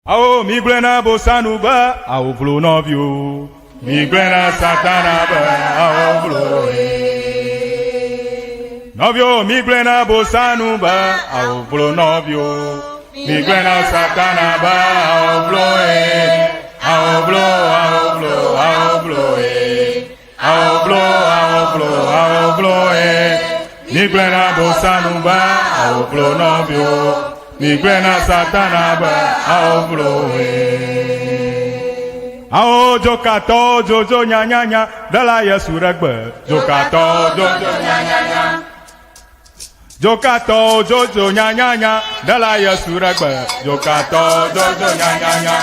Ao migrena bosanuba, ao vlo novio. Migrena satanaba, ao vlo. Novio, migrena bosanuba, ao vlo novio. Migrena satanaba, ao vlo. Ao vlo, ao vlo, ao vlo. Ao vlo, ao vlo, ao vlo. Migrena bosanuba, ao vlo novio. Migrena satanaba ao vloe. Ao jokato jojo nya nya nya dala Eʋegbe. Jokato jojo nya nya nya. Jokato jojo nya nya nya dala Eʋegbe. Jokato jojo nya nya nya.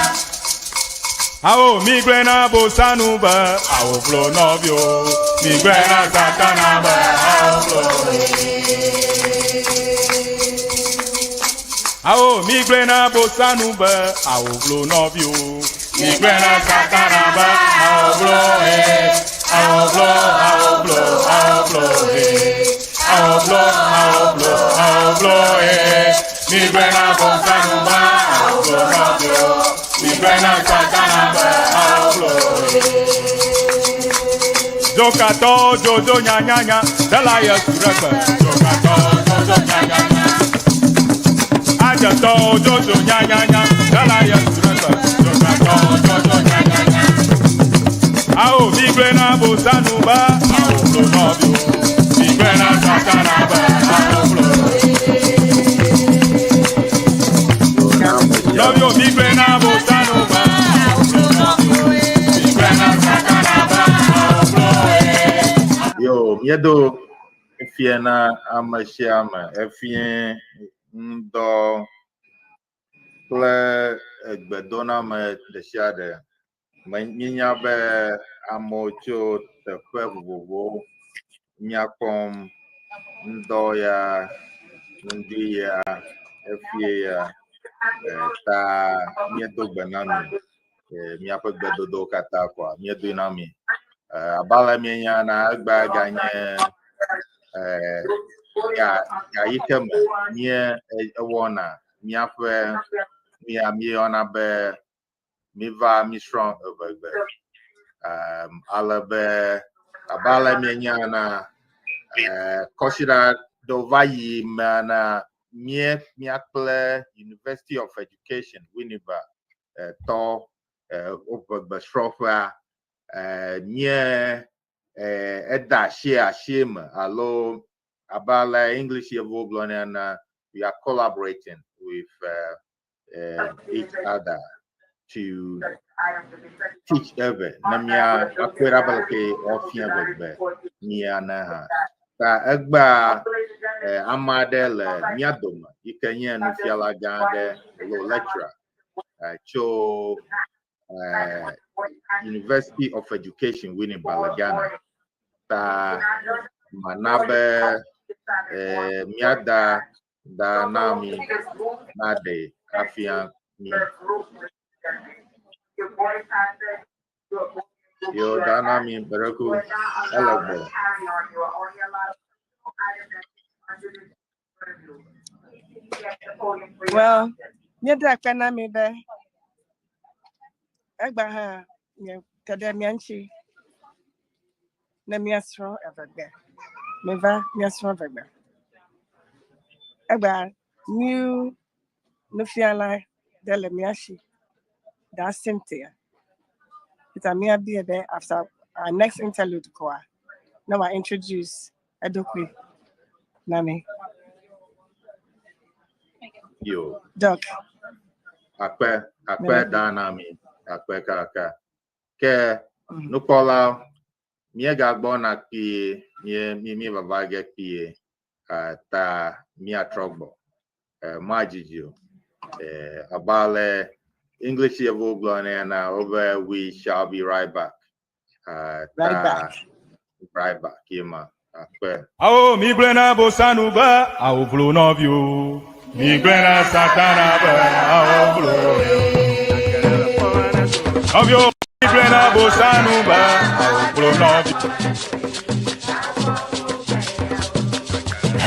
Ao migrena bosanuba ao vlo novio. Migrena satanaba ao vloe. Ao migrena bosanuba, ao vlo novio. Migrena satanaba, ao vlo ao vlo, ao vlo, ao vlo ao vlo, ao vlo, ao vlo Migrena bosanuba, ao vlo novio. Migrena satanaba, ao vlo Jokato jojo nya nya nya, dala Eʋegbe. Jokato jojo nya nya nya. Ajato jojo nya nya nya, dala Eʋegbe. Jokato jojo nya nya nya. Ao migrena bosanuba, ao vlo novio. Migrena satanaba, ao vlo. Novio migrena bosanuba, ao vlo novio. Migrena satanaba, ao vlo. Yo, miedo fiena amashama, efien ndo kple Gbedodo me desiade minya be amo tso teƒe vovovowo miakpɔm ŋdɔ ya ŋdi ya efie ya ta miedo gbe na mi miaƒe gbedodo katã kɔa miedo na mi abale mienya na egba ganye ya yike me mie ewɔna miaƒe miɔna be miva misrɔ̃ Eʋegbe ale be abale mienya na kɔsiɖa do va yi me na miakple University of Education Winneba tɔ Eʋegbe srɔ̃ƒea mie eda asi me alo abale English yevo gblɔna we are collaborating with each other to teach Eʋe na mia akwera balke ofia Eʋegbe mia na ha ta egba amade le mia dome yike nye nufiala gã aɖe lo lecturer tso University of Education Winneba le Ghana ta manabe miada da nami nade afia mi yo da nami bereku Eʋegbe well miada kana mi be egba ha tada mianchi na miasro Eʋegbe meva miasro Eʋegbe egba new nufiala dele miashi da Cynthia it's a mia be there after our next interlude koa now I introduce Edokwe Nami yo Doc akpe da nami akpe kaka ke nukola mie gagbo na pie mi baba ge pie ta mi atrogbo majiju abale English yevo glona over we shall be right back right back yema akpe Ao migrena bosanuba, ao vlo novio. Migrena satanaba, ao vlo. Novio migrena bosanuba, ao vlo novio.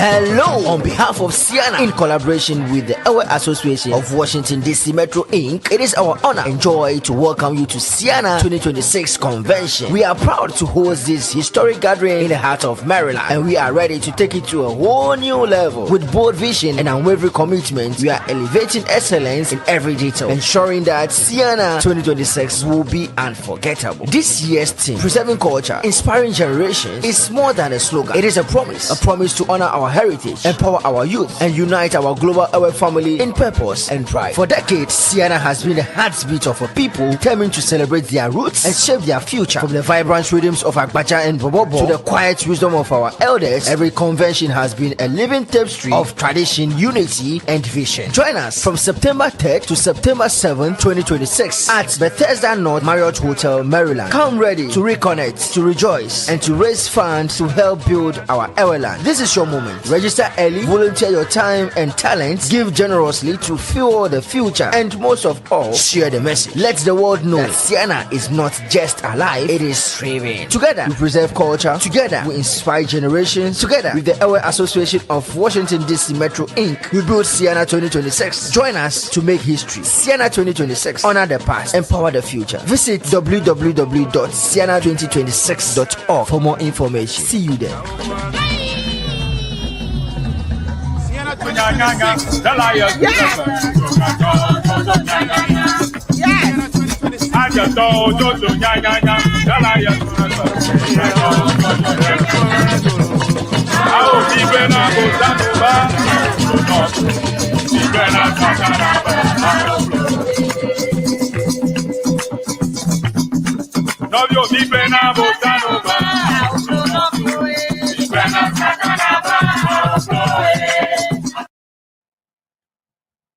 Hello, on behalf of CEANA, in collaboration with the Eʋegbe Association of Washington DC Metro Inc., it is our honor and joy to welcome you to CEANA 2026 convention. We are proud to host this historic gathering in the heart of Maryland, and we are ready to take it to a whole new level. With bold vision and unwavering commitment, we are elevating excellence in every detail, ensuring that CEANA 2026 will be unforgettable. This year's theme, Preserving Culture, Inspiring Generations, is more than a slogan. It is a promise to honor our heritage, empower our youth, and unite our global Eʋegbe family in purpose and pride. For decades, CEANA has been the heartbeat of a people determined to celebrate their roots and shape their future. From the vibrant rhythms of Agbaja and Bobobo to the quiet wisdom of our elders, every convention has been a living tapestry of tradition, unity, and vision. Join us from September 3rd to September 7th, 2026 at Bethesda North Marriott Hotel, Maryland. Come ready to reconnect, to rejoice, and to raise funds to help build our Eweland. This is your moment. Register early, volunteer your time and talents, give generously to fuel the future, and most of all, share the message. Let the world know that CEANA is not just alive, it is thriving. Together, we preserve culture. Together, we inspire generations. Together, with the Eʋegbe Association of Washington DC Metro Inc., we build CEANA 2026. Join us to make history. CEANA 2026. Honor the past. Empower the future. Visit www.ceana2026.org for more information. See you there.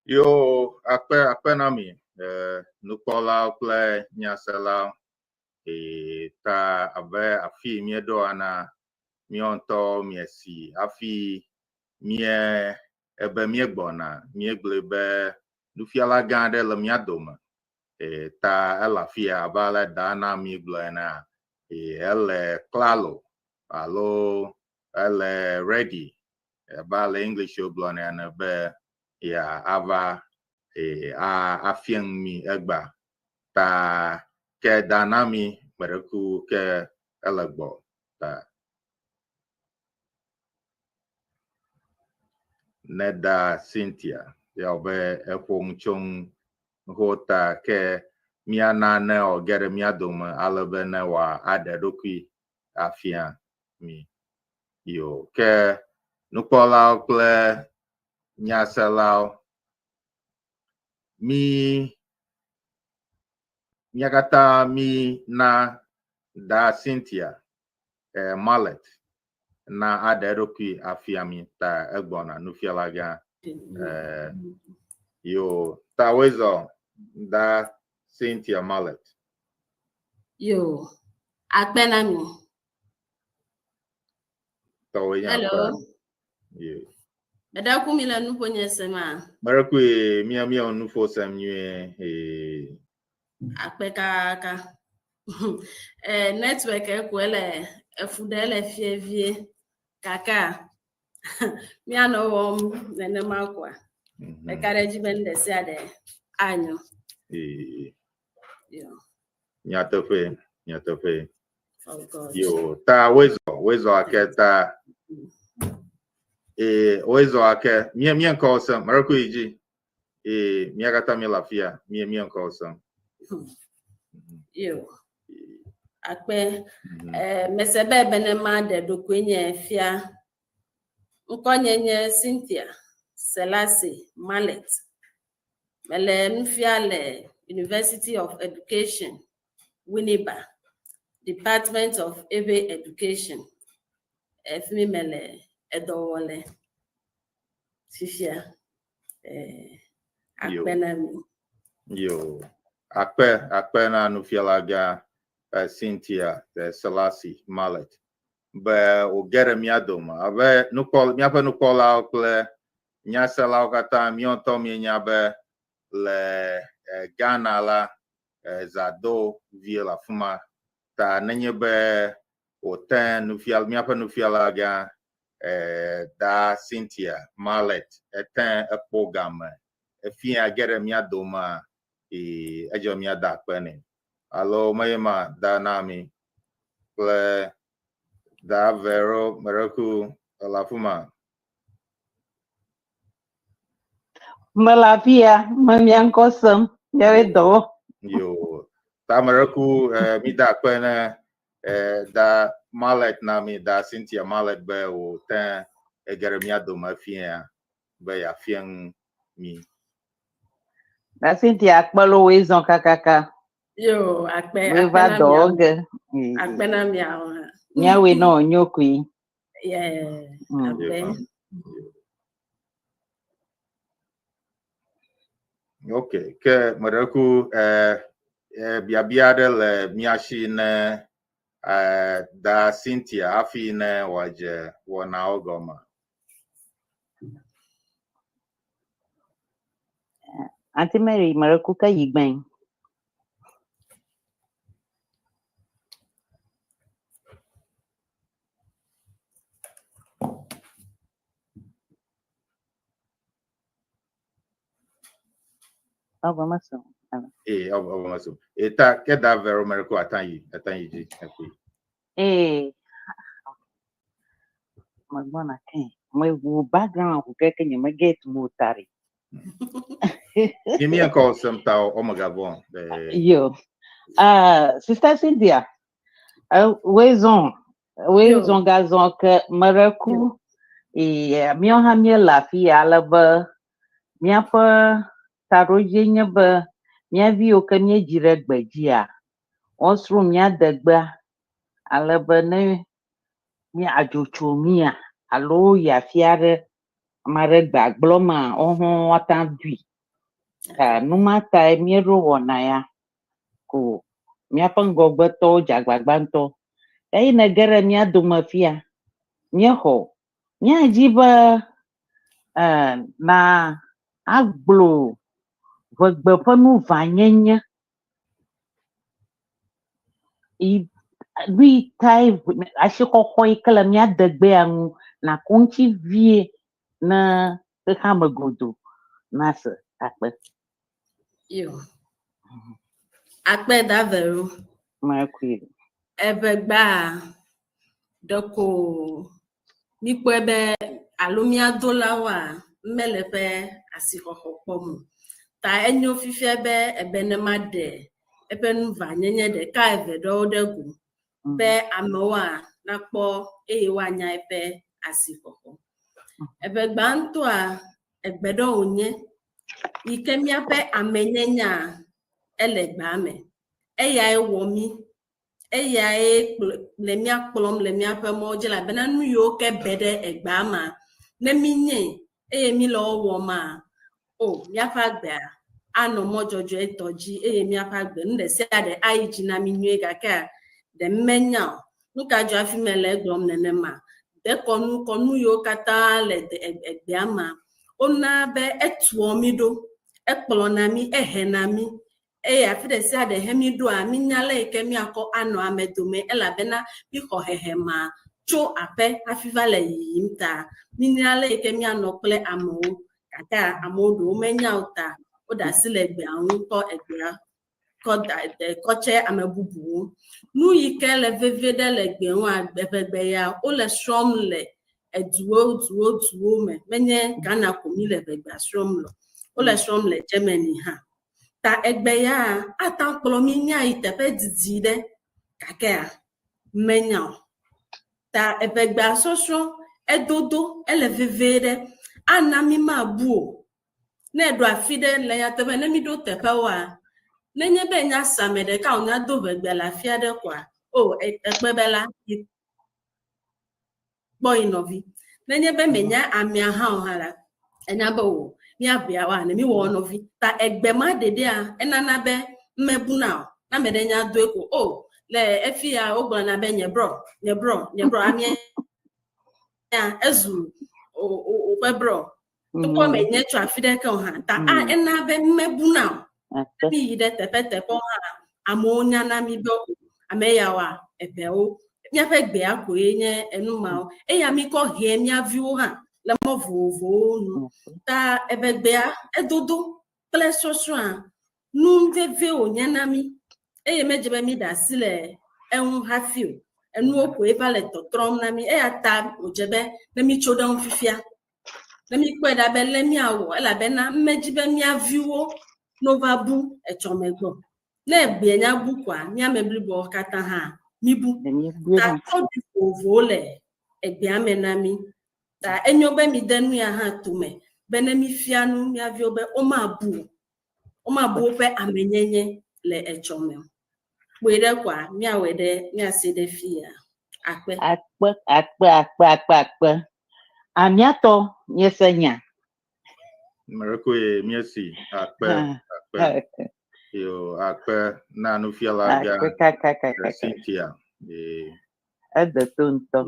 Yo, akpe na mi, nukola kple nyasela, ta abe afi miedo ana mionto miesi, afi mie ebe miegbona, miegble be nufiala gande le miadome, ta elafia abale dana miegble na, ele klalo, alo ele ready, abale English oblone na be ya ava afieng mi egba ta ke danami mereku ke elegbo ta neda Cynthia ya obe ekwong chong hota ke miana ne ogere miadome alebe ne wa adedokui afia mi yo ke nukola kle nyasela mi nyagata mi na da Cynthia mallet na aderoki afiami ta egbona nufialaga yo ta wezo da Cynthia mallet yo akpenami hello yo Beda kumila nupo nyesema. Marakwe mia onufo samnye Akpeka network ekwele efudele fievie kaka mia no wom nene makwa. Bekareji bende siade anyo. Yo. Nyatofe. Oh God. Yo ta wezo aketa oezo ake mie nkosa marako iji mie gata mi lafia mie nkosa Yo akpe mesebe benema de dokwenye fia nkonyenye Cynthia Selassie Mallet mele mfia le University of Education Winneba Department of Eʋegbe Education efimi mele edowole fifia akpenami yo akpe na nufialaga Cynthia Selassie Mallet be ogere miadoma abe nukola okle nyasela okata mionto mienyabe le Ghana la zado vie la fuma ta nenyebe oten nufialaga da Cynthia Mallet etan program efia gere mia doma ejo mia da pene alo mayema da nami ple da vero meraku alafuma Malavia, mamiankosam, Gbedodo. yo ta meraku mi da pene da Mallet nami da Cynthia Mallet be o tan egere mia doma fia be ya fian mi Da Cynthia Akpalo Wezon Kakaka. Yo, akpe River na dog. akpe na miao. Nyawe no nyokui. Yeah, akpe. Okay, ke meraku biabia de le miashi ne da Cynthia afi ne waje wona ogoma. Auntie Mary, Marakuka Yigben. Ogomaso. Ogomaso. Eta ke da vero meraku atanyi ji ekui. Magwana ken. My background who can you get mutari. Give me a call some tao omagabon. Yo. Sister Cynthia. Wezon gazon que Maraku. Mioha mia lafi alaba. Mia pa taroje ba. Mia vi o ka mia jire gbajia. Osru mia dagba. Alaba ne mia ajocho mia. Alo ya fiare mare gbagbloma ohun watan dui. Numa ta miero wona ya. Ko mia pangogbe to jagbagbanto. Na gara mia domafia. Mia ho. Mia jiba na aglo Eʋegbe ƒe nu vanyenye lui tai ashixɔxɔ yi ke le mía degbea ŋu nakɔ ŋuti vie ne xexame godo na se akpe. Yo. Akpe da vero. Makui. Eʋegbe doko mikpo be alumia dolawa mele pe asixɔxɔ kpɔm. Ta enyo fifia be ebenema de epe nu vanyenye ɖeka eve ɖewo ɖe go be amewoa nakpɔ eye woanya eƒe asixɔxɔ. Eʋegbe ŋutɔa Gbedodo wònye yi ke míaƒe amenyenya ele gbea me. Eyae wɔ mí. Eyae le mía kplɔm le míaƒe mɔwo dzi elabena nu yiwo ke be ɖe egbea ma ne mí nye eye mí le wo wɔma míaƒe agbea anɔ mɔ dzɔdzɔe tɔ dzi eye míaƒe agbe nu ɖe sia ɖe ayi dzi na mí nyuie gake ɖe menya o. Nu ka dzɔ afi me le egblɔm nenema. Dekɔnu yiwo katã le egbea ma wona be etuɔ mí ɖo, ekplɔna mí, ehena mí. Eye afi ɖe sia ɖe he mí ɖoa mínya le yi ke míakɔ anɔ ame dome elabena mí xɔ hehema tso aƒe hafi va le yiyim ta mínya le yi ke míanɔ kple amewo gake amewo ɖewo menya o ta woɖe asi le egbea ŋu kɔ egbea kɔ tse ame bubuwo. Nu yi ke le vevie ɖe le egbe ŋu Eʋegbe ya wole srɔ̃m le eduwo me menye Ghana ko mí le Eʋegbea srɔ̃m le. Wole srɔ̃m le Germany hã. Ta egbe ya ata kplɔ mí nya yi teƒe didi ɖe gakea menya o. Ta Eʋegbea sɔsrɔ̃ edodo ele vevie ɖe ana mí mabu o. Ne ɖo afi ɖe le nyateƒe ne mí ɖo teƒewoa nenye be nya same ɖeka wonya do Eʋegbe le afi aɖe koa ekpe be la kpɔ yi nɔvi. Nenye be menya amea hã o hã la enya be míaʋea wa ne mí wɔ nɔvi. Ta egbe ma ɖeɖea enana be mmebuna o. Na me ɖe nya doe ko le efi ya wogblɔna be nye brɔ amia ezu woƒe brɔ. Tokɔ menye tso afi ɖe ke o hã ta ena be mmebuna o. Mí yi ɖe teƒe hã amewo nya na mí be ame yawoa eʋewo Eʋegbe akoye enuma eya mi ko he mi aviwo ha le mo vovo nu ta Eʋegbe edodo kple sosra nu veve o nyanami eye mejebe mi da si le enhu hafi o enu ko eva le totrom na mi eya ta ojebe na mi tso don fifia na mi kwe da be le mi awo ela be na mejibe mi aviwo no va bu echomegbo na egbe nya bu kwa mi ameblibo kata ha mi bu ta todi ovole egbe amenami ta enyobe mi denu ya ha tume bene mi fianu mi avio be o ma bu pe amenyenye le echome wede kwa mi awede mi asede fia akpe Amiato nyesenya. Maroko miesi akpe yo akpe na no fiala ga Cynthia Ada tonto.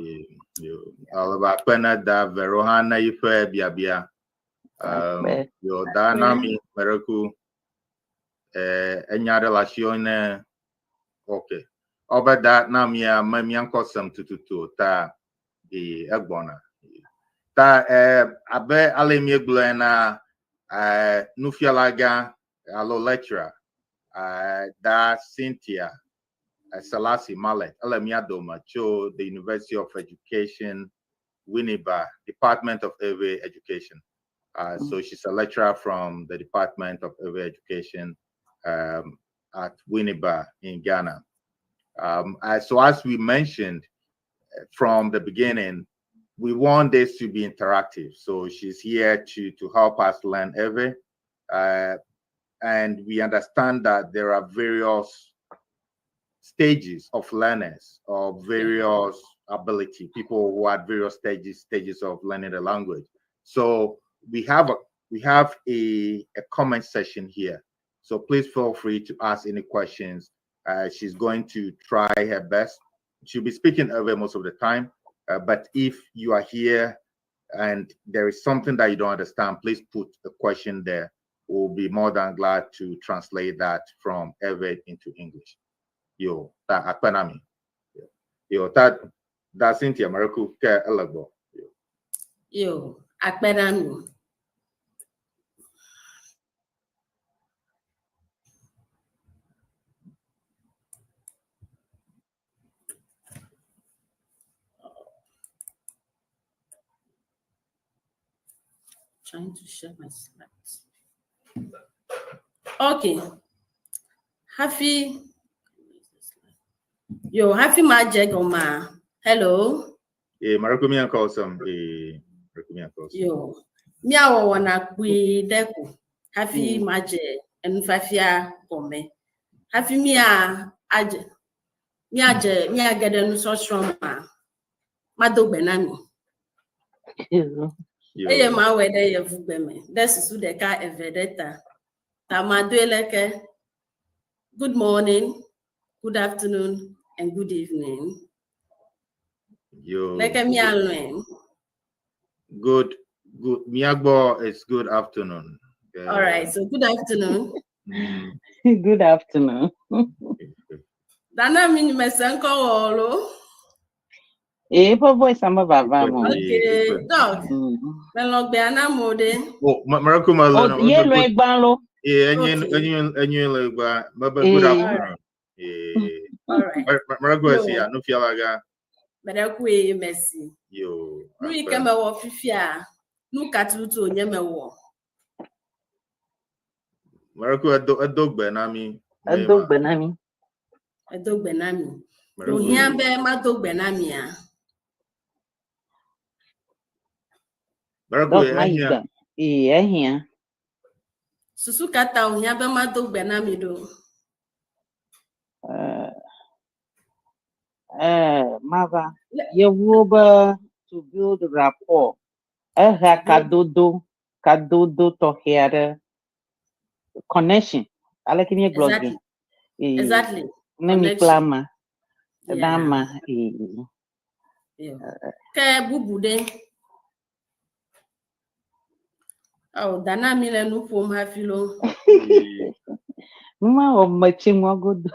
yo alaba akpe na da verohana ife biabia yo da na mi Maroko enya relation okay obeda na mi mami ankosam tututu ta egbona ta abe alemi egble na nufialaga alo lecturer da Cynthia Salasi Mallet alemi adoma cho the University of Education Winneba Department of Early Education so she's a lecturer from the Department of Early Education at Winneba in Ghana. So as we mentioned from the beginning, we want this to be interactive. So she's here to help us learn Ewe. And we understand that there are various stages of learners of various ability, people who are at various stages of learning the language. So we have a comment session here. So please feel free to ask any questions. She's going to try her best. She'll be speaking Ewe most of the time. But if you are here and there is something that you don't understand, please put a question there. We'll be more than glad to translate that from Ewe into English. Yo, that akpanami. Yo, that Cynthia Maroko ke elagbo. Yo, akpanami. Trying to share my slides. Okay. Happy. Yo, happy magic on my. Hello. Maroko mi uncle some. Yo, mi awo wana kui deku. Happy magic and fafia come. Happy mi aje. Mi agede no so strong ma do benami. Eye ma wede Eʋegbe me. Desusu deka evedeta. Tamado eleke. Good morning, good afternoon, and good evening. Yo. Leke mi alwen. Good. Miagbo is good afternoon. All right, so good afternoon. Good afternoon. Dana mini mesenko wolo. For voice I'm Okay, dog. Melok be anamode. Oh, Maroko Malone. Oh, yeah, right, Banlo. Yeah, and good afternoon. All right. Maroko is here. No fialaga. Berekwe merci. Yo. Nu ikeme wo fifia. Nu katutu onye mewo. Maroko Eʋegbe nami. Eʋegbe nami. Eʋegbe nami. Do hiambe ma Eʋegbe nami ya. Maroko here. Susu kata hiambe ma Eʋegbe nami do. Mother, you will to build rapport. Kadodo to hear connection. I like me blogging. Exactly. Name clama. Dama. Ke bubude. Oh, dana mi le nu pom ha filo. Mama o machi mo good.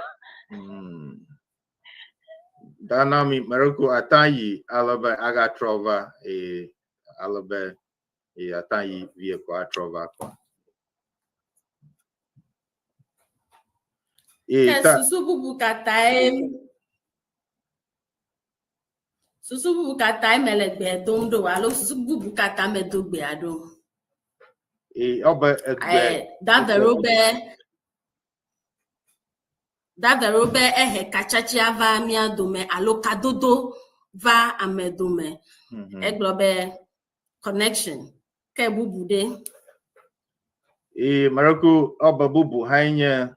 Danami Maroko Atayi Alabe Agatrova Alabe Atayi via Quatrova. Susubu kata melegbe dondo alo susubu kata medogbe ado. That the robe kachachi ava mia dome alo kadodo va amedome. Eglobe connection. Ke bubude. Maroko oba bubu hanya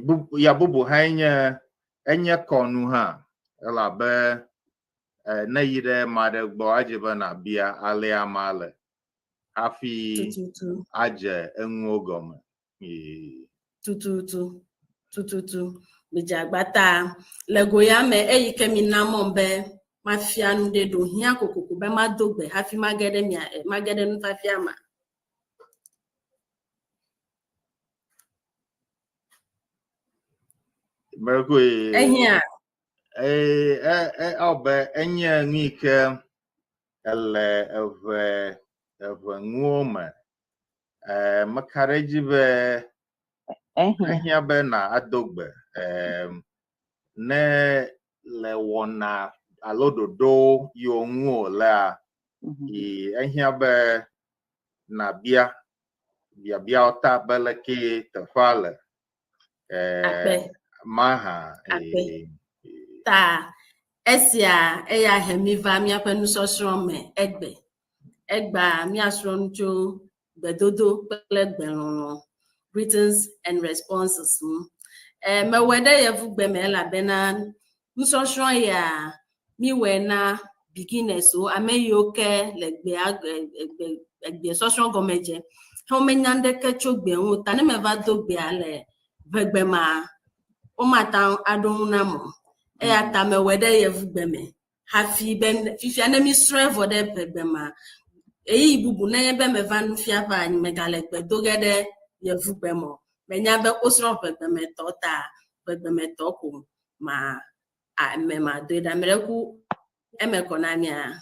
bubu hanya enya konu ha elabe na yire made gbo ajeba na bia ale amale afi aje enwo gome tutu bijagbata lego ya me eyike mi na mombe mafia nde do hia kokoko be madogbe hafi magede nu fafia ma Maroko ehia obe enye ngike ele eve nguome makareji be ehia be na adogbe ne le wona alododo yo nguo la ehia be na bia ota beleke tafale maha ta esia eya hemiva mia penu sosrome egba mia sroncho Gbedodo pele greetings and responses me wede Eʋegbe me la bena nsosron ya mi wena beginners o ameyoke legbe egbe sosron gomeje home nyande kechogbe hu tani me va dogbe ale Eʋegbe ma o mata adona mo eya ta me wede Eʋegbe me hafi ben fifia na mi sron for de Eʋegbe ma eyi bubu na ye be me van fia pa ni me gale Gbedogede Eʋegbe mo menya be osron Eʋegbe me tota Eʋegbe me toko ma me ma do da mereku emeko na mia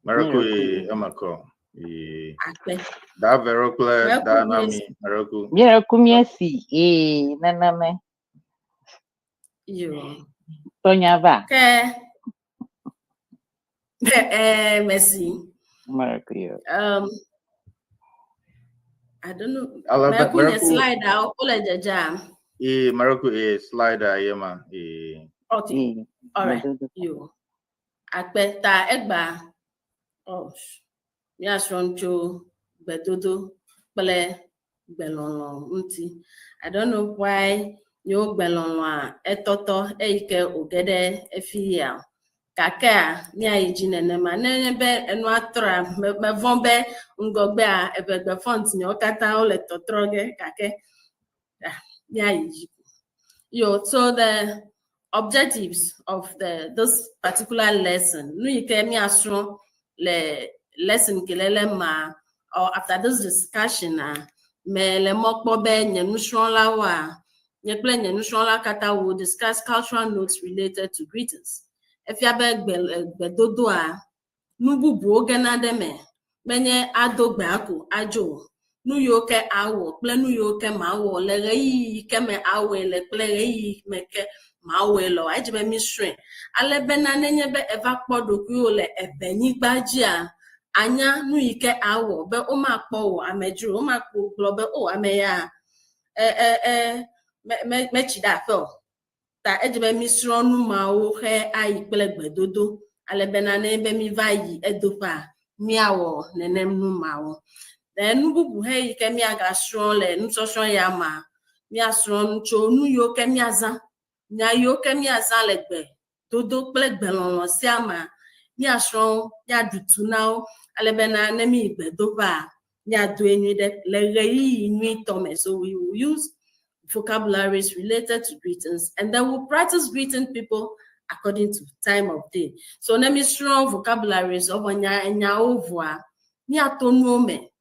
Maroko emako da verokle da nami Maroko Miracle miesi naname yo Tonya va merci Miracle I don't know Maroko slide out Maroko slider yema okay all right yo akpeta egba mi asroncho Gbedodo pele gbelonlo nti I don't know why yo gbelonlo etoto eike ogede efia kaka mi ayiji nene ma be enu atra me vombe ngogbe a Eʋegbe font ni okata o le totroge kake mi ayiji yo so the objectives of this particular lesson nu ike mi asron le lesson kelele ma or after this discussion me le mokpo be nyenusron lawa nyekple nyenusron la kata will discuss cultural notes related to greetings efia be Gbedodo nububu ogena deme menye adogbe ako ajo nu yoke awo ple nu yoke mawo le yi keme awe le ple yi meke mawe lo ajibe misre ale bena nenye be eva kpodoku le ebenigbaji anya nu ike awo be o ma po ameju o ma po globe o ameya me chida fe ta ejibe misro nu mawo he ai ple Gbedodo ale bena ne be mi vai edopa miawo nenem nu mawo then bubu he ike mi aga sron le nsosron ya ma mi asron cho nu yo ke mi azan nya yo ke mi azan le Gbedodo ple gbelonlo siama mi asron ya dutu now ale bena ne mi Gbedoba ya do enu de le reyi nu tome so we will use vocabularies related to greetings and then we'll practice greeting people according to time of day so let me strong vocabularies of nya ovua ni atonu ome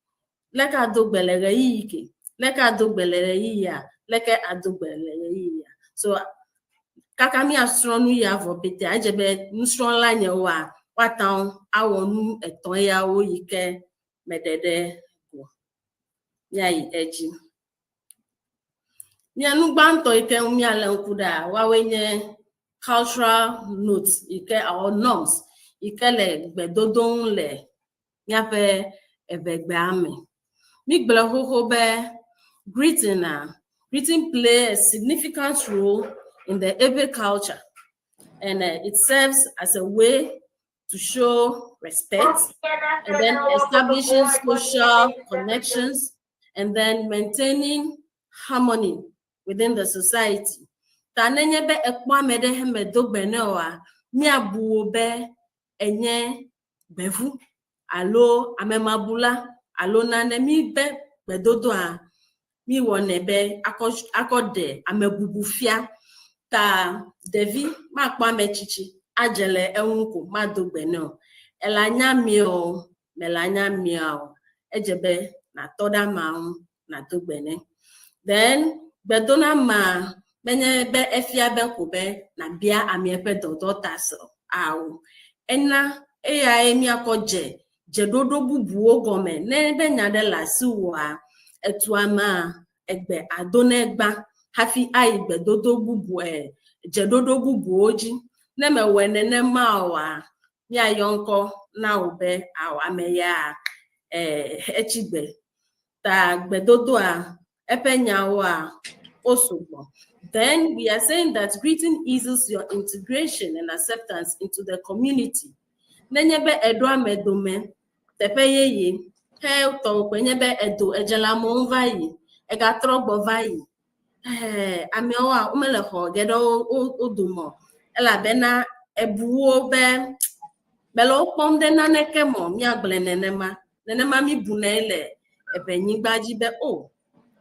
leka do gbelere yike leka do gbelere yiya leke adogbe ya. So kaka mi asronu ya vo bete ajebe nusron la nyewa watan awonu eton ya wo yike medede go nyai eji nyanu gbanto ike mi ale nkuda wawenye cultural notes ike our norms ike le Gbedodo le nyape Eʋegbe ame mi gbele hoho be greeting play a significant role in the Eʋegbe culture, and it serves as a way to show respect and then establishing social connections and then maintaining harmony within the society. Tanenye be ekwa mede heme dogbene wa mi abuwo be enye bevu alo amemabula alo nane mi be Gbedodo a mi wone be akode amebubufia ta devi makpa mechichi ajele enwuko madogbene elanya mio melanya mio ejebe na toda ma na dogbene then Gbedona ma menye be efia be kobe na bia amiepe dodo taso awo ena eya emi akoje Gbedodo bubu ogome ne be nyade la siwa etuama egbe adonegba hafi ai Gbedodo bubu Gbedodo bubu oji ne me wenene mawa ya yonko na ube awa meya echigbe ta Gbedodo a epenyawa osobo. Then we are saying that greeting eases your integration and acceptance into the community. Nenyebe edo amedome tepeyeye he to kwenyebe edo ejelamo vai egatrogbo vai amiowa umeleho gedo odumo ela bena ebuwo be belo pomde nanekemo mi agle nenema mi bunele ebenyigbaji be o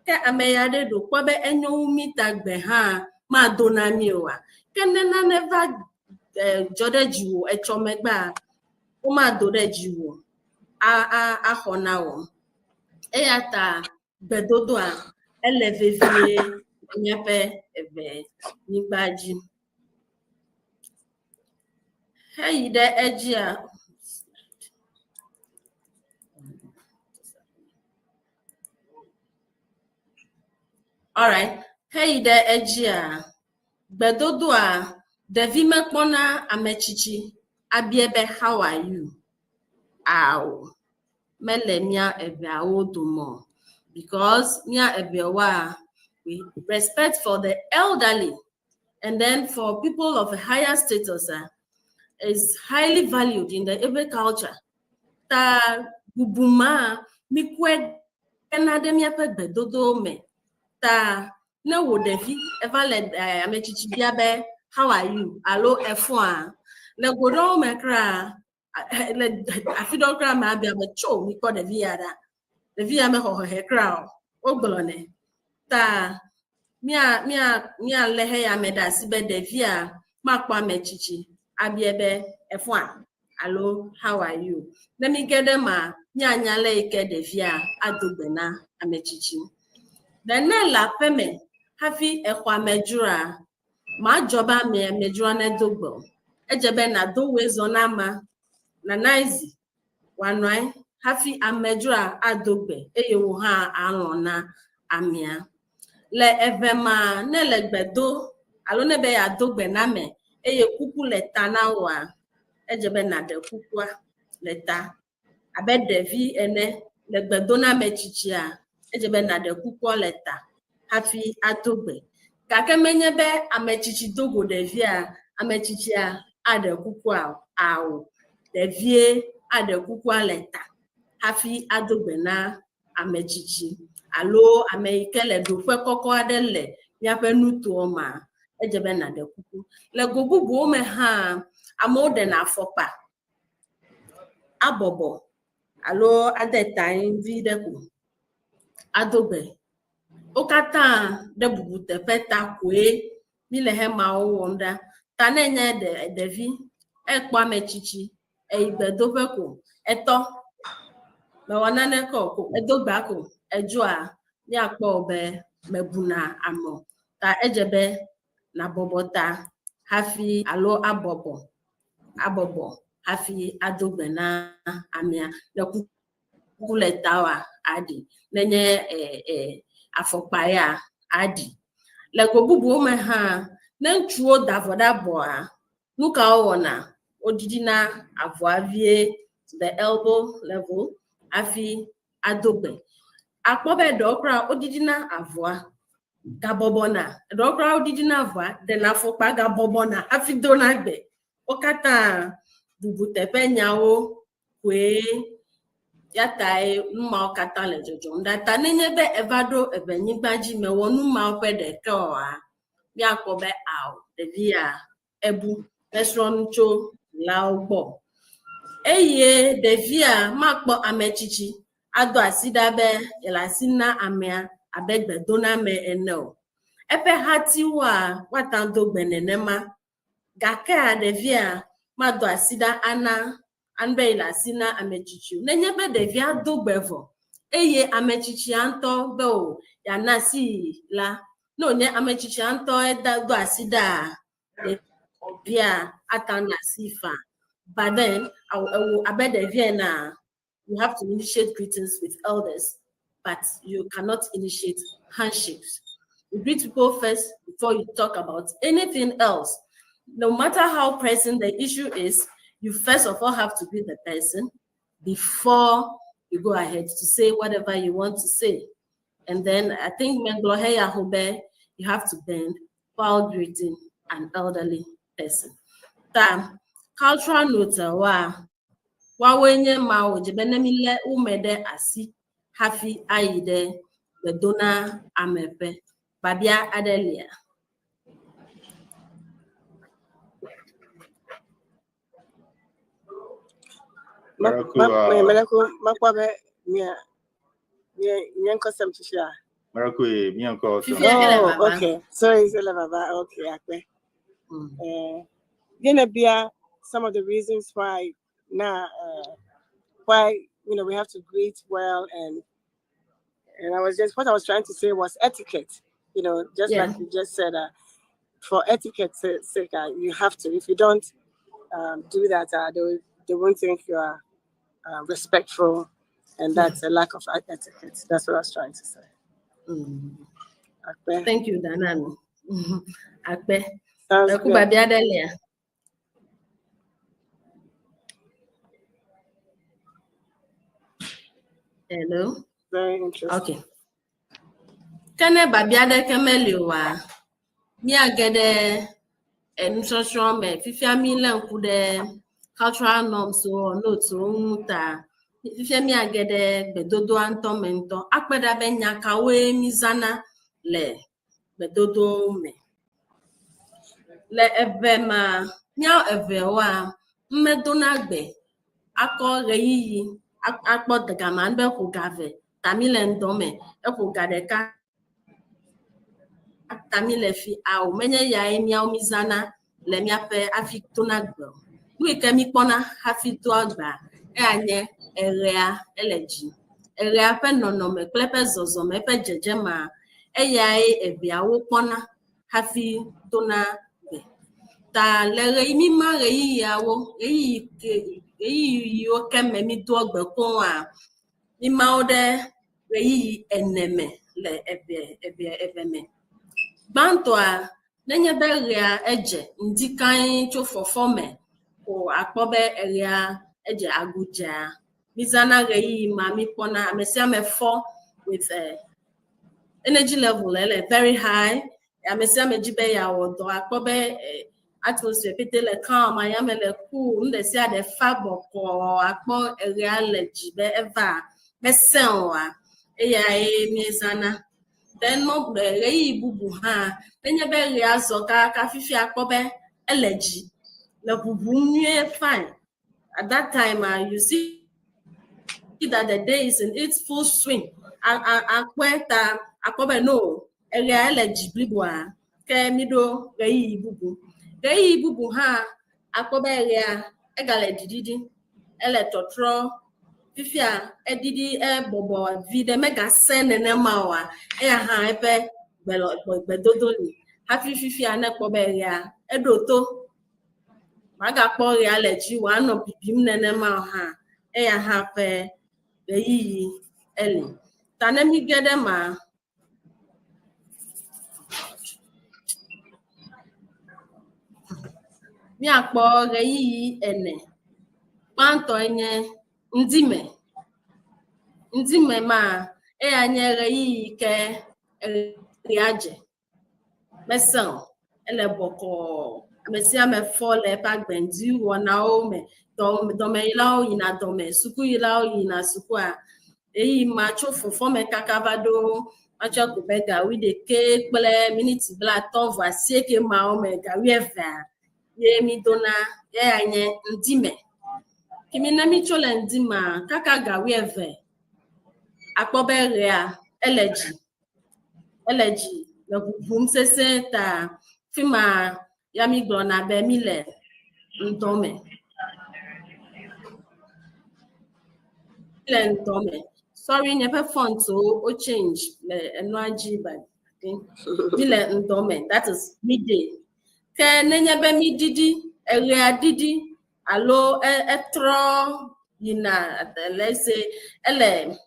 ke ameyade do kwa be enyo mita gbe ha ma donami wa ke nena neva jodejiwo echomegba o ma dodejiwo a honawo eyata Gbedodo a elevevie nyepe ebe nigbaji hey de ejia all right hey de ejia Gbedodo a devi mekpona amechichi abiebe how are you aw mele mia ebe awodomo because mia ebe wa we respect for the elderly and then for people of a higher status is highly valued in the Eʋegbe culture. Ta bubuma mikwe enademia pe Gbedodo me ta ne wo devi evale amechichi biabe how are you alo efo le godo me kra le afido kra ma bia me cho mi ko devi ame ho he kra ogbelone ta mia lehe ya meda sibe devia makwa mechichi abiebe efo alo how are you let me get them nya le ike devia adogbena amechichi then la peme hafi ekwa mejura ma joba me mejura na dogbo ejebe na dowe zonama na naizi wanwai hafi amejura adogbe eyewo ha alona amia le evema ne le Gbedo alo ne be ya dogbe na me eye kuku leta na wa ejebe na de kukua leta abe devi ene le Gbedo na mechichia ejebe na de kukua leta hafi adogbe kake menye be amechichi dogo devia amechichia ade kukua awo devie ade kukua leta hafi adogbe na amechichi alo ameikele do kwe koko adele yape nutu oma ejebe na de kuku le gogugu ome ha amode na fopa abobo alo adetain videku adogbe okata de bubute peta kwe mile he ma wonda tanenye de devi ekpo amechichi Gbedo peko eto me wanane ko edogba ko ejua ni akpo be mebuna amo ta ejebe na bobota hafi alo abobo hafi adogbe na amia le kuletawa adi nenye afokpa ya adi le gobubu me ha na ntuo davodabo a nuka wona odidi na avoavie to the elbow level afi adogbe akpobe dokra odidi na avoa gabobona dokra odidi na avoa de na afokpa gabobona afi donagbe okata bubutepe nyawo kwe yatai numa okata le jojo ndata nenyebe evado ebenyigbaji mewo numa opede keoa bi akpobe aw de via ebu mesroncho la ugbo eye de via makpo amechichi ado asida be elasina amea Gbedodo me enel epe hatiwa watando gbenenema gake de via mado asida ana anbe elasina amechichi nenyebe de via dogbevo eye amechichi anto be o ya nasi la no nye amechichi anto do asida de via atana sifa but then I bet the Vienna you have to initiate greetings with elders, but you cannot initiate handshakes. You greet people first before you talk about anything else. No matter how pressing the issue is, you first of all have to greet the person before you go ahead to say whatever you want to say. And then I think you have to bend while greeting an elderly person. Cultural note wawenye ma ojebenemile umede asi hafi aide Gbedodo amepe babia adelia Maraku makwabe nya kosem tishia. Maraku mianko so. Oh, okay. Sorry, Baba. Okay, akwe. Gonna be some of the reasons why now why we have to greet well and what I was trying to say was etiquette. Just like you just said, for etiquette's sake, you have to. If you don't do that, they won't think you are respectful, and that's a lack of etiquette. That's what I was trying to say. Thank you, Danani. Akpe. Sounds good. Hello. Very interesting. Okay. Kene babiade kemeliwa. Mi agede instruction me fifia mi lenkude cultural norms so notes muta. Fifia mi agede Gbedodo antomento. Akpeda benya kawe mizana le Gbedodo me. Le evema nya evewa mmedonagbe akọ reyiyi akpọ dagaman be ko gave tamile ndome e ko gadeka tamile fi a o menye ya emia omizana le miape afitonagbe we kemi kpona afito agba e anye erea eleji erea pe nonome klepe zozome pe jejema e ya ebiawo kpona hafi tona ta le mi ma reyi yawo eyi yo keme mi do ogbe kon a mi ma ode reyi eneme le ebe me banto a nenye beria eje ndikan cho fofome ko akpobe area eje aguja mizana reyi ma mi pona amesia me 4 with energy level very high amesia me jibe ya wodo akpobe atmosphere petele calm ayamele cool ndesi ade fabo ko akpo area lejibe eva mesenwa eya mizana then no reyi bubu ha enye be ria zoka ka fifi akpobe eleji le bubu nwe fine at that time you see that the day is in its full swing akweta akpobe no area eleji blibwa ke mido reyi bubu ha akpobe area egale dididi ele totro Fifia edidi bobo vide mega sene ne mawa ha epe Gbedodo ni happy fifia na kpobe ya edoto maga kpo ya leji wa no bibim ne ma ha ha pe yi eli tanemi gede ma mi akpo yi ene panto enye ndime ma anyere yi ke riaje mesan ele boko mesia me fole pa gbendi wona o me do me ila o yina do me suku ila o yina suku a eyi ma chofofo me kakavado acha ko bega we de ke pele minute bla ton voici que ma o me ga we eva ye mi dona ye anye ndime kimi na mi chole ndima kaka ga we eva akpobere a elegy na bum sese ta fima yami glona be mile ndome sorry never font o change no aji but mile ndome that is midday ke nenye be mididi ere adidi alo etro yina let's say ele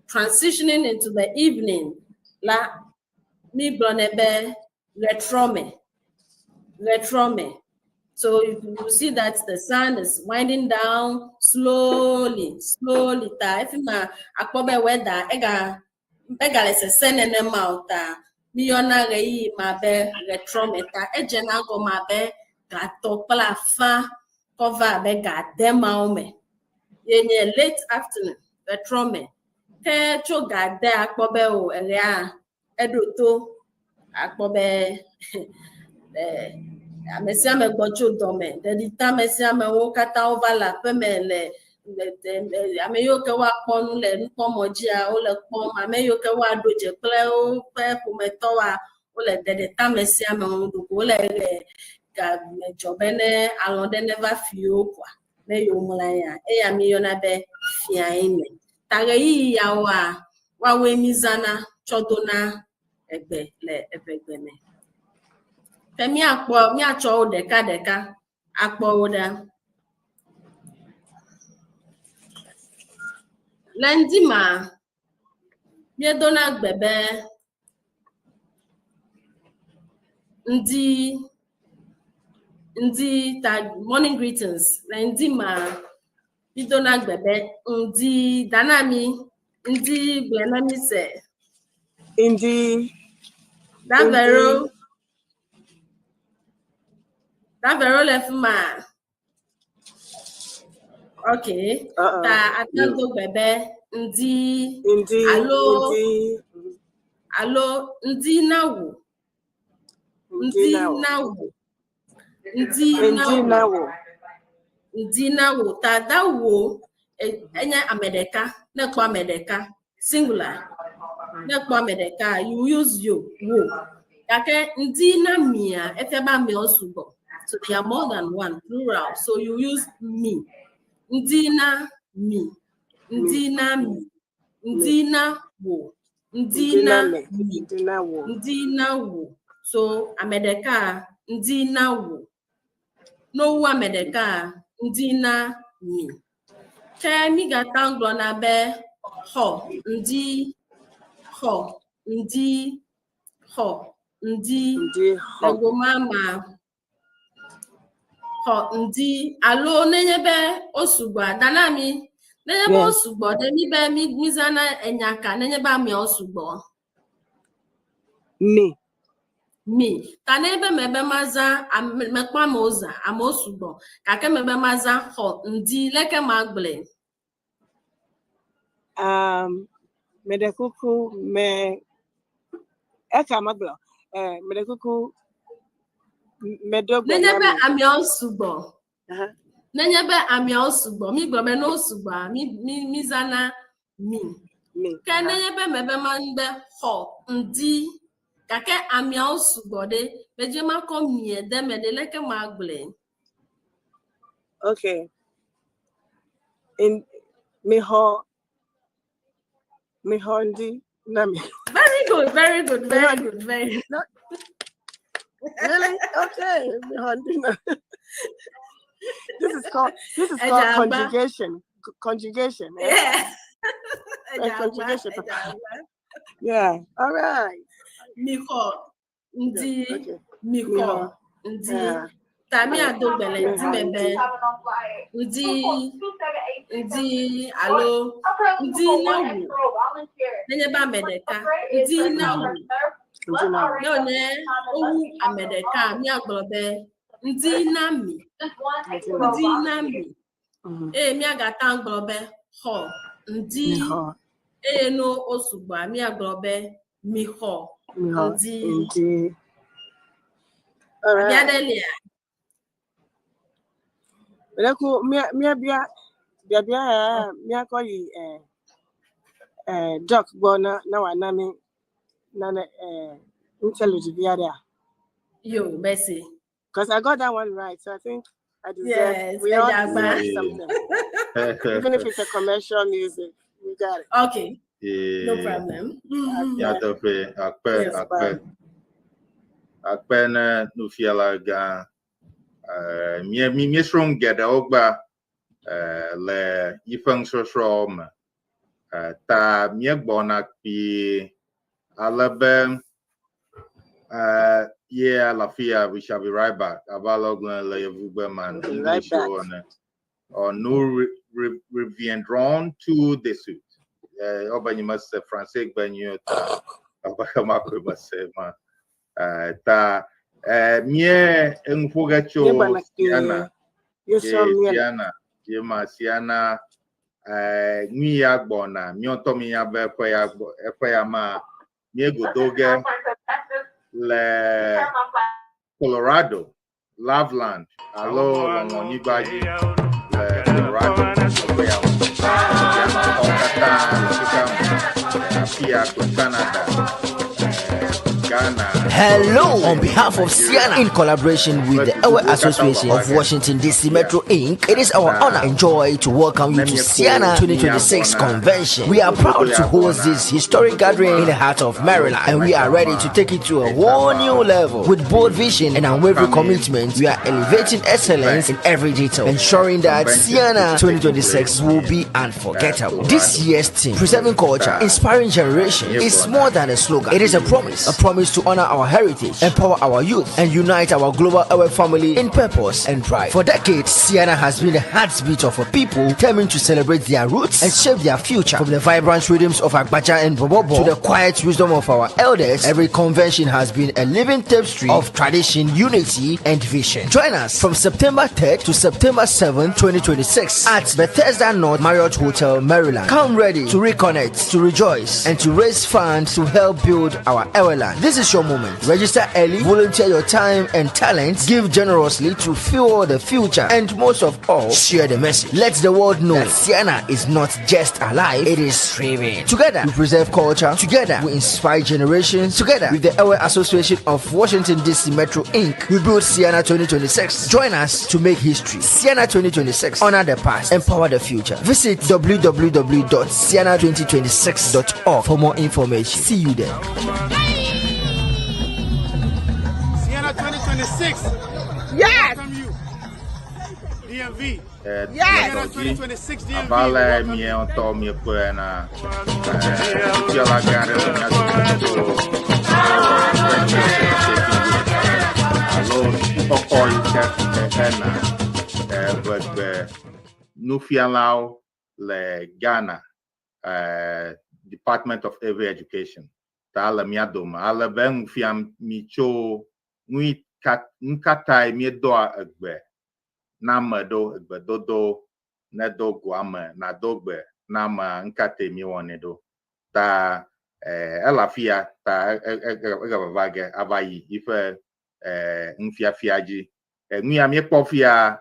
transitioning into the evening la mi blonebe retrome. So you see that the sun is winding down slowly. Ta if ma akpobe weather ega lese senene mauta mi yona rei ma be retrome ta ejena go ma be ga topla fa cover be ga demaume yenye late afternoon retrome ke choga de akpobe o area edoto akpobe amesia me gbocho dome de ta mesia me wo kata over la pemele ame yo ke wa ponu le npo mojia o le pon ame yo ke wa doje ple o pe pometo wa o le de ta mesia me wo do o le ga me jobene alonde never fio kwa me yo mula ya ya mi yo na be fia ime tare yi ya wa we mizana chodona egbe le Eʋegbe me mi acho deka akpo oda lendima mi dona gbebe ndi ta morning greetings lendima mi dona gbebe ndi danami ndi gbenami se Indeed. Davero left ma. Okay. Ta atando bebe ndi alo ndi nawo. Ndi nawo ta dawo enya amedeka na kwa amedeka singular. Nekwa medeka you use you wo yake ndi na mia efeba me osugo so there are more than one plural so you use me ndi na mi ndi na mi ndi na wo ndi na mi ndi na wo so amedeka ndi na wo no wa medeka ndi na mi ke mi gatanglo na be ho ndi ego mama ndi alo nenyebe osugba danami nenyebe osugbo de mi be mi mizana enyaka nenyebe ami osugbo mi tanebe mebe maza mekwa moza amosugbo kake mebe maza ndi leke magble Medekuku me eka maglo medekuku medogbo nenyebe ami osugbo nenyebe ami osugbo mi gbo me no osugbo mi zana mi ke nenyebe mebe mangbe ndi kake ami osugbo de meje mako mi de me de leke magble okay Mihondi Nami. Very good, very good, very good, very good. Really? Okay. Mihondi Nami. This is called conjugation. Conjugation. Yeah. Conjugation. Yeah. All right. Miho. Ndi. Okay. Miho. Ndi. Tami adogbele. Ndi bebe. Ndi. Alo. Ndi nawu. Nenye ba medeka. Ndi nawu. No ne. Owu amedeka. Mi aglobe. Ndi nami. Ndi nami. Mi agata aglobe. Ho. Ndi. No osugba. Mi aglobe. Miho. Ndi. All right. Biadelia. Leku bia call you doc bona na wanami na intelligent via there. Yo, Bessie. Because I got that one right, so I think I deserve. Yes, we all deserve something. Even if it's a commercial music, we got it. Okay. No problem. Yeah, Akpe na nufiala ga mi strong get ogba le ifang so ma ta mi gbona pi alabe yeah lafia we shall be right back abalogna le Eʋegbe man English on no reviendront to the suit obani must say français banyo ta abakama ko mase ma ta mie enfogacho CEANA CEANA nwi ya gbona mi otomi ya be ekwe ya ma mie godoge le Colorado Loveland alo longo nigbaji le Colorado ekwe ya Canada Ghana. Hello, on behalf of CEANA, in collaboration with the Eʋegbe Association of Washington DC Metro Inc., it is our honor and joy to welcome you to CEANA 2026 convention. We are proud to host this historic gathering in the heart of Maryland, and we are ready to take it to a whole new level. With bold vision and unwavering commitment, we are elevating excellence in every detail, ensuring that CEANA 2026 will be unforgettable. This year's theme, Preserving Culture, Inspiring Generation, is more than a slogan. It is a promise to honor our heritage, empower our youth, and unite our global Eʋegbe family in purpose and pride. For decades, CEANA has been the heartbeat of a people determined to celebrate their roots and shape their future. From the vibrant rhythms of Agbaja and Bobobo to the quiet wisdom of our elders, every convention has been a living tapestry of tradition, unity, and vision. Join us from September 3rd to September 7th, 2026 at Bethesda North Marriott Hotel, Maryland. Come ready to reconnect, to rejoice, and to raise funds to help build our Eʋegbe land. This is your moment. Register early, volunteer your time and talents, give generously to fuel the future, and most of all, share the message. Let the world know that CEANA is not just alive, it is thriving. Together, we preserve culture. Together, we inspire generations. Together, with the Eʋegbe Association of Washington DC Metro Inc., we build CEANA 2026. Join us to make history. CEANA 2026. Honor the past. Empower the future. Visit www.CEANA2026.org for more information. See you there. CEANA 2026. Yes. Welcome you. DMV. Yes. CEANA 2026 DMV. Abale mi onto mi kwena. Tiala gare mi Allo okoi kena. Eʋegbe nufialao le Ghana. Department of Early Education. Tala miadoma. Ala ben fiam micho nui nkatai mi doa Eʋegbe. Namado Gbedodo nedo guame na dogbe nama nkate mi wonedo. Ta elafia ta egabavage abayi ife nfiafiaji. Nui ami pofia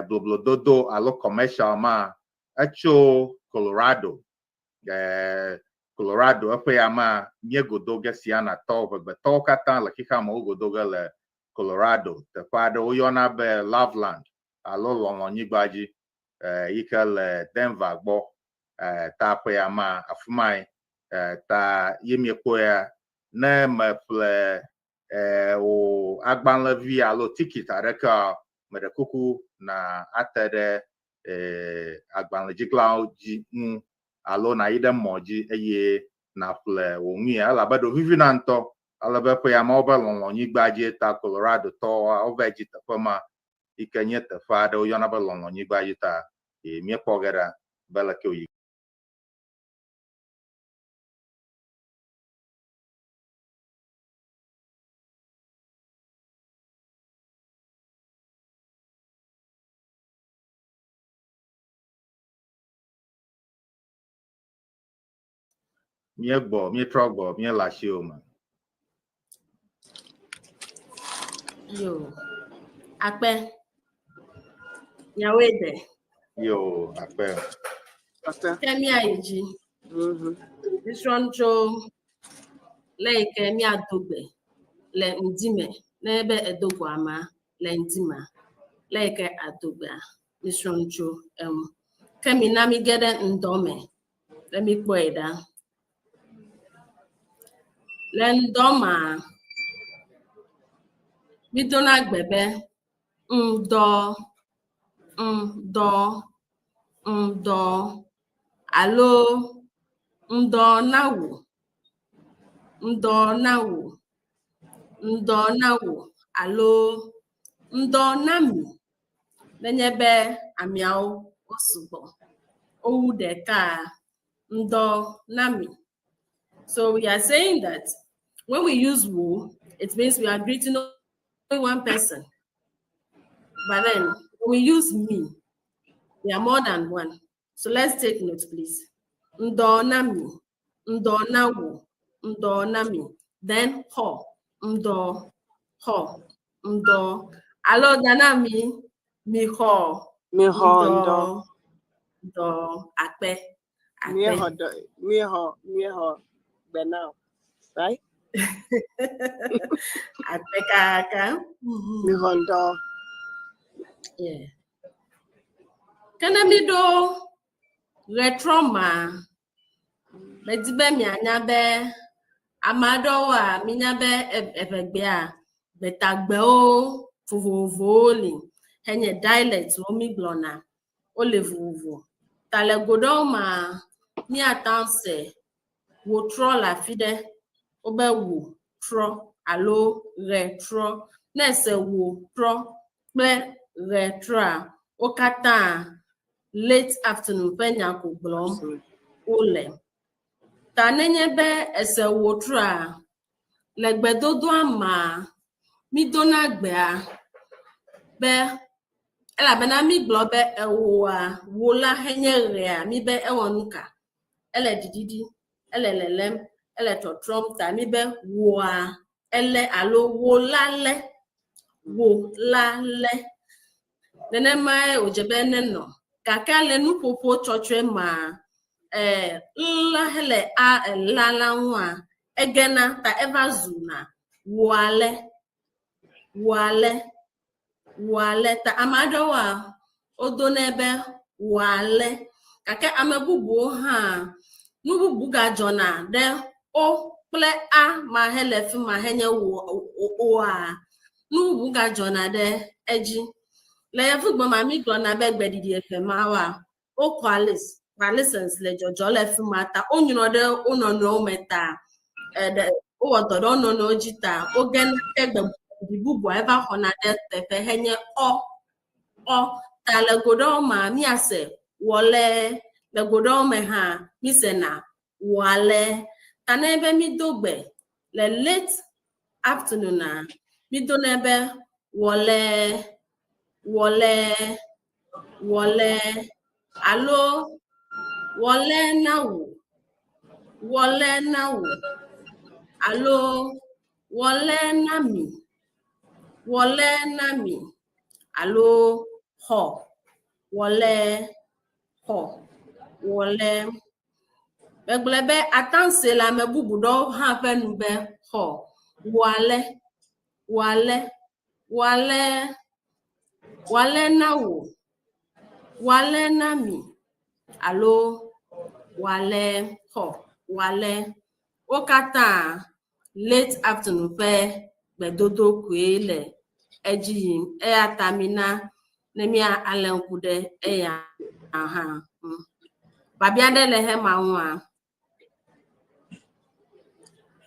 bloblododo alo commercial ma echo Colorado. Colorado efe ama miegodoge CEANA to Eʋegbe to kata le kika ma ogodoge le Colorado te fado oyona be Loveland alo longo nyigbaji ike le Denver gbo ta payama afumai ta yemi koya na maple o agbanla vi alo ticket areka merekuku na atere agbanla jiklau ji alo na ide moji eye na ple o nwi ala bado vivinanto ala be payama obelon nyigbaje ta Colorado to ovejita pama ikenye te fada o yona belon nyigbaje ta mi pogera bela ke o mi trogbo mi la shioma Yo. Akpe. Nyawede. yo akpe Kemi aiji. This one show like mi adogbe. Le ndime. Nebe edogo ama. Le ndima. Like adogbe. This one show Kemi nami gede ndome. Let me go down. Le ndoma. Midona gbebe. Ndo. Alo. Ndo nawu. Alo. Ndo nami. Nenyebe amiao osubo. Owu deka. Ndo nami. So we are saying that when we use wo, it means we are greeting only one person. But then when we use me, we are more than one. So let's take note, please. Ndo nami. Ndo nawu. Ndo nami. Then ho. Ndo ho. Ndo. Alo danami. Mi ho. Ndo. Akpe. Miho, Gbedodo, right? Akpe kaka. Miho, Yeah. Kanamido retroma. Medibe mi anyabe amado wa minyabe Eʋegbe a betagbe o vovovoli henye dialect o mi glona o le vovo tale godo ma mi atanse wo tro la fide o be wo tro alo retro nese wo tro pe retro o kata late afternoon penya ko glom o le Tanenye ese wotra le Gbedodo ama mi dona gbea be ela bena mi globe ewoa wola henye rea mi be ewonuka ele dididi ele lelem ele totrom ta mi be woa ele alo wolale nene mai ojebe neno kaka le nu popo chochwe ma la hele a la nwa egena ta eva zuna wale ta amadowa odo nebe wale kake amebubu ha nububu ga jona de o ple a ma hele fi ma henye o a nububu ga jona de eji le Eʋegbe ma mi glona be gbedidi efe ma wa o qualisens le jojo le fi mata o nyuno de o no meta de o ododo no jita o gen egbe di bubu eva hona de tefe henye o ta le godo ma mi ase wole le godo me ha mi se na wale ta na ebe mi dogbe le late afternoon na mi do na ebe wole alo wole nawu alo wole nami alo ho wole Begblebe atanse la me bubu do ha pe nube ho wale nawu wale nami alo wale ho wale okata late afternoon pe Gbedodo kwele ejiyim atamina nemia alenkude eya aha babiade lehe mawa.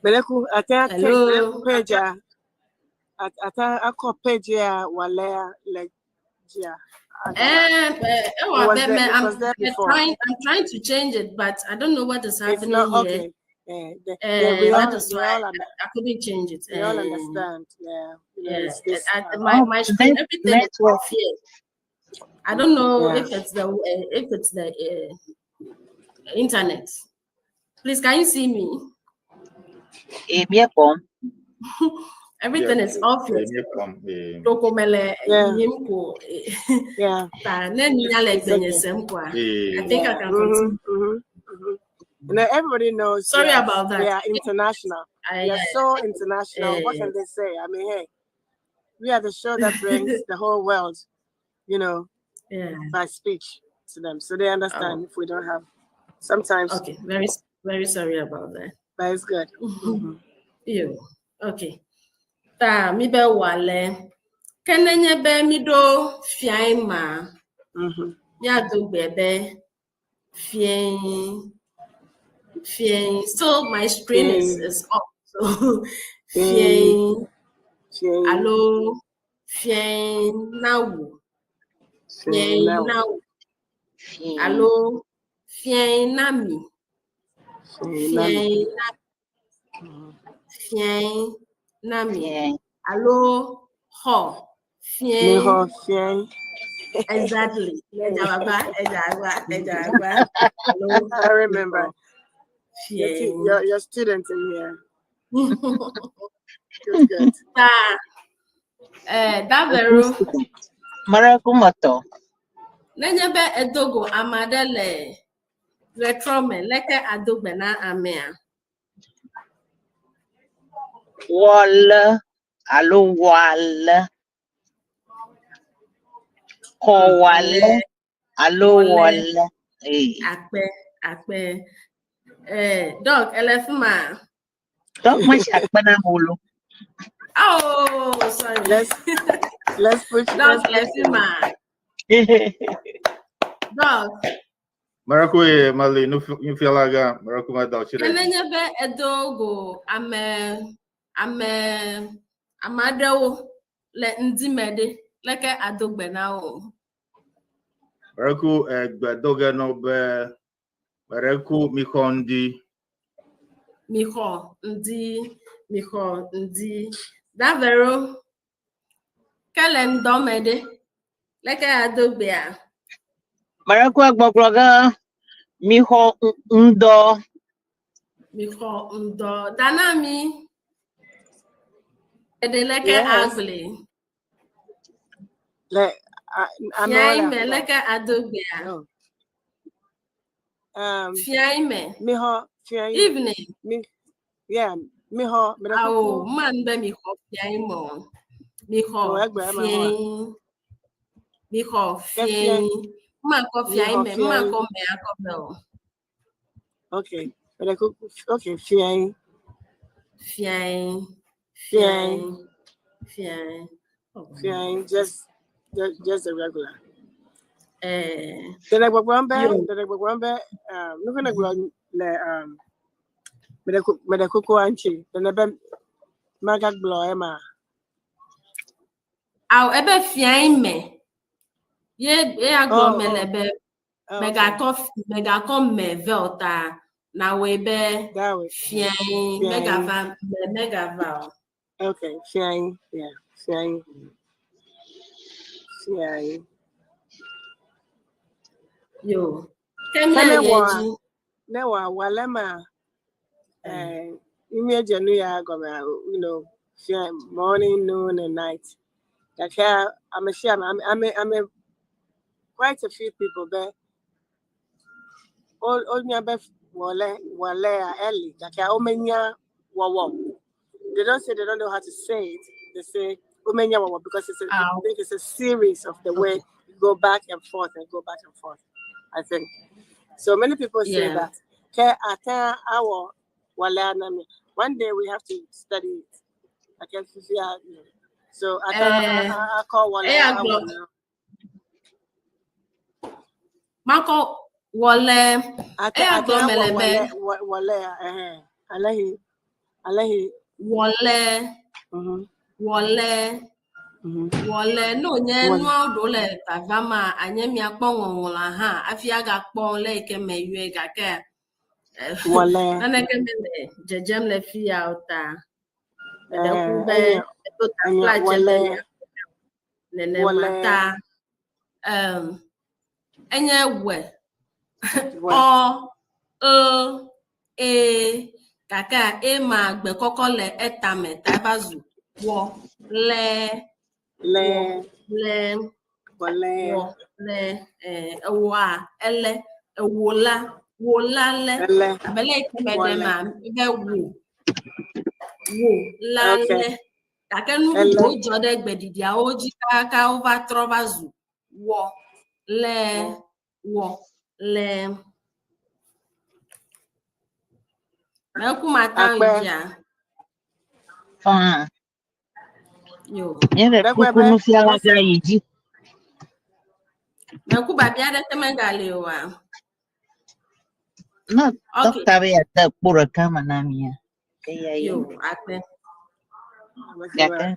Beleku, ata take Hello. page ata akọ page ya wale legia. It was there before. I'm trying to change it, but I don't know what is happening It's not here. okay. We That all, is why I couldn't change it. we all understand. Yeah. You know, Yeah, it's this, my screen, everything is network. off here. I don't know Yeah. if it's the internet. Please, can you see me? Everything is off here. Dokomele, Yeah. yimko, Yeah. ta, neni yale It's okay. benye semkwa. I think I can continue. And then everybody knows. Sorry about that. We are international. We are so international. What can they say? I mean, hey, we are the show that brings the whole world, you know, by speech to them, so they understand. If we don't have, sometimes. Okay, very, very sorry about that. But it's good. You okay? Ta mi be wale. Kenenye be mi do fiaima. Ya do bebe fien. So my screen is up. So fien. Allo fien now. Fien now. Allo fien nami. Fien Fien nami. Allo ho. Fien. Exactly. Ejawagba. Hello. I remember. Your student in here. Good. That very Marakumoto. Nenyebe edogo amadele retrome leke adogbe na amea. Wall. Allo wall. Kowale. Allo wall. Akpe. Dog elefuma. Don't much akpana mulu. Oh, sorry. Let's put Dog elefuma. Dog. Maracu mali no fialaga Maracu madal chire. Kenenyebe edogo amadewo le ndimede leke adogbe na o. Maracu Gbedodo no be Maracu mikondi. Miho ndi davero kele ndomede leke adogbe a. Maraku agbogloga. Miho ndo. Miho ndo danami leke agble. Fiaime leke adogbe a. Fiaime. Miho. Evening. Miho. Oh, man be miho fiaimo. Miho fien. Man ko fiaime. Man ko me akobel. Okay. Okay. Fien. Just a regular. Did I remember? Looking at the cocoa anchi. Then I magag blow Emma. I'll ebe fiaime. Ye aglo melebe. Mega come me velta. Na webe fien. Mega val. Okay. Fien. Yeah. Fien. Yo. Keme Newa walema imagine ya you know, morning, noon, and night. I'm quite a few people there. All near wale early. They don't say they don't know how to say it. They say umenya wawa because I think it's a series of the way you go back and forth. I think. So many people say Yeah. that. "Ke ata awo wale na me." One day we have to study it. I can see so I call wale awo na. Mako wale Ata melebe wale alahi wale mhm wale mhm wale no nye wale no do le kavama anye mi akpon wonwola ha afia ga kpon le ke meyu ga ke wale nane ke me jejem le fia ota me de ku be anya to ta anya fla je be wale nene wale mata enye we wale o e kaka e ma gbe koko le etame ta bazu wo le wo le le wale wo le wa ele wola le ele abele ikeme de wale. ma be wo la Okay. le kaka nu Ele go jo de gbedidi a oji ka over trovazu wo le wo le me ku mata akpe ya Fine. yo Yere kuku bekwebe nufiala ga yiji. me ku ba bia de temegale wa No, okay doctor ya ta pura kama namia. Kaya yo yin. akpe Gaka.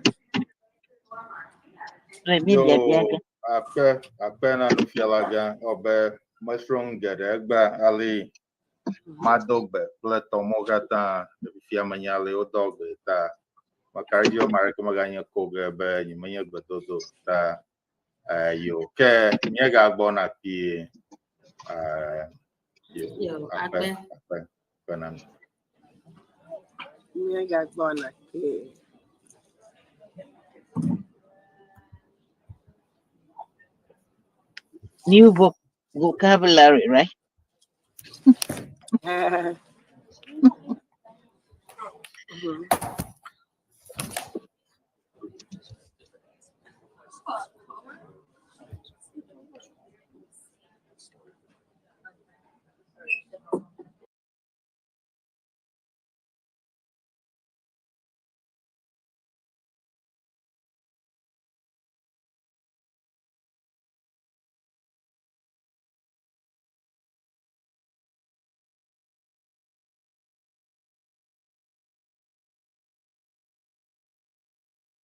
Remi Yo, bia bia ga. akpe na nufialaga obe mushroom gede egba ali madogbe kple tɔmɔ katã fia menyale wodɔgbe ta makaridzi mare ke meganye koge be nyemenye gbedodo ta yo ke míegagbɔna kpie yo akpe akpe na mi. me ga gbona ke New vocabulary, right?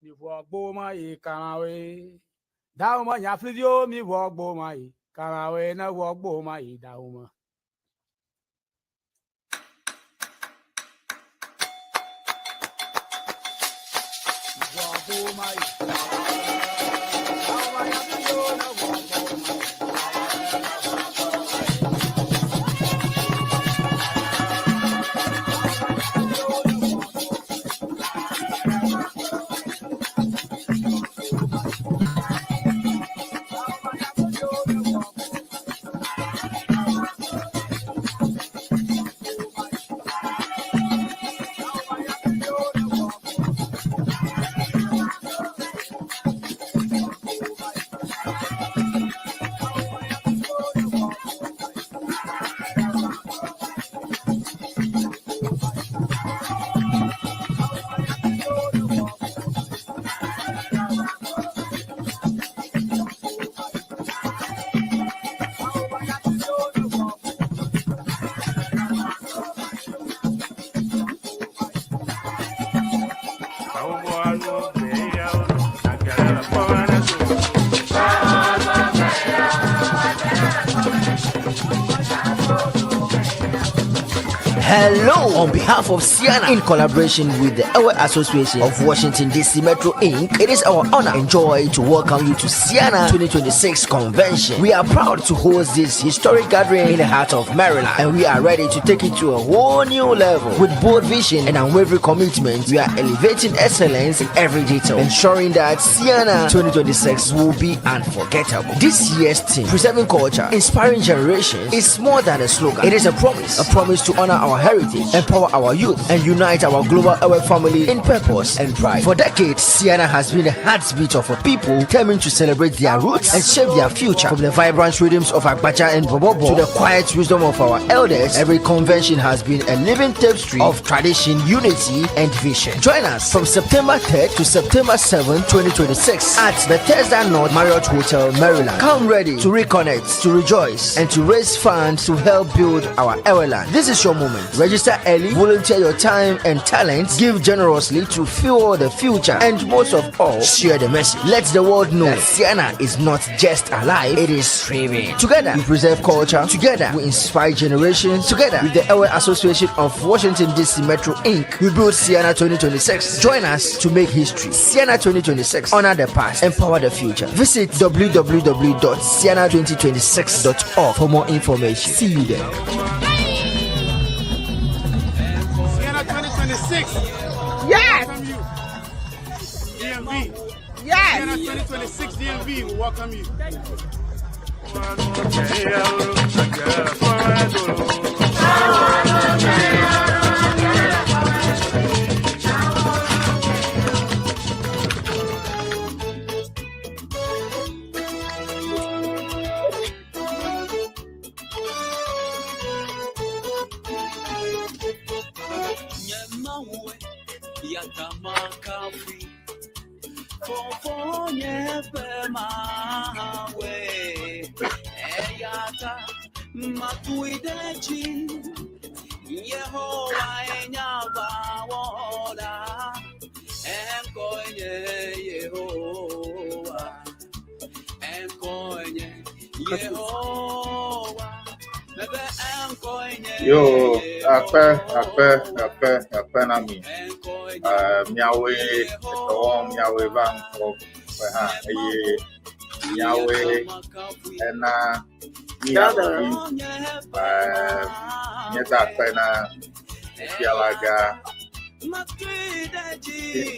Mi vɔ gboma yi karawe. Dauma nyaflidio mi vɔ gboma yi karawe na vɔ gboma yi dauma. Mi vɔ gboma yi. Dauma nyaflidio na vɔ gboma yi. Hello, on behalf of CEANA, in collaboration with the Eʋegbe Association of Washington DC Metro Inc., it is our honor and joy to welcome you to CEANA 2026 convention. We are proud to host this historic gathering in the heart of Maryland, and we are ready to take it to a whole new level. With bold vision and unwavering commitment, we are elevating excellence in every detail, ensuring that CEANA 2026 will be unforgettable. This year's theme, preserving culture, inspiring generations, is more than a slogan. It is a promise to honor our heritage, empower our youth, and unite our global Ewe family in purpose and pride. For decades, CEANA has been the heartbeat of a people determined to celebrate their roots and shape their future. From the vibrant rhythms of Agbaja and Bobobo to the quiet wisdom of our elders, every convention has been a living tapestry of tradition, unity, and vision. Join us from September 3rd to September 7th, 2026 at the Thursday North Marriott Hotel, Maryland. Come ready to reconnect, to rejoice, and to raise funds to help build our Eweland. This is your moment. Register early, volunteer your time and talents, give generously to fuel the future, and most of all, share the message. Let the world know that CEANA is not just alive, it is thriving. Together, we preserve culture. Together, we inspire generations. Together, with the Ewe Association of Washington DC Metro Inc., we build CEANA 2026. Join us to make history. CEANA 2026. Honor the past. Empower the future. Visit www.CEANA2026.org for more information. See you there. CEANA 2026. Yes. Welcome you. DMV. Yes. CEANA 2026 DMV will welcome you. Yo, ape na mi. Miawe, miawe bang ko ha ye miawe ena miawe nyeta ape na fialaga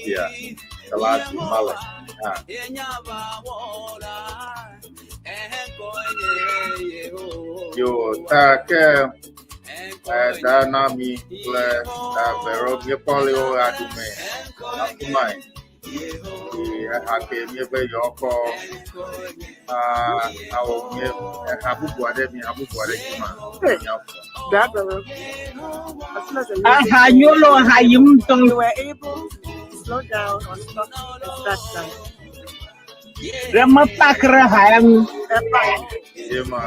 ya salatu mala ha yo ta ke da na mi le da vero mi polio adume akumai ake mi be yoko awo mi abubu ade kima Nyolo hayim tong. You were able to slow down or stop and start time. Ramatakra hayam. Yema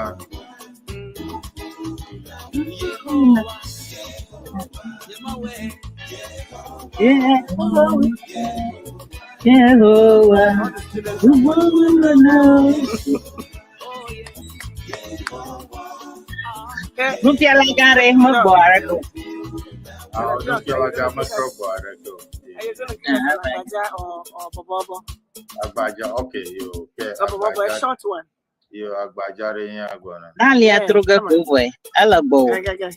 Rupiah lagare magbarko. fialaga masrobo areto Are you going to give Agbaja or Bobobo? Agbaja okay yo okay Bobobo, a short one. yo Agbaja re yin agbona Dali atruga boy. Alabo. Okay.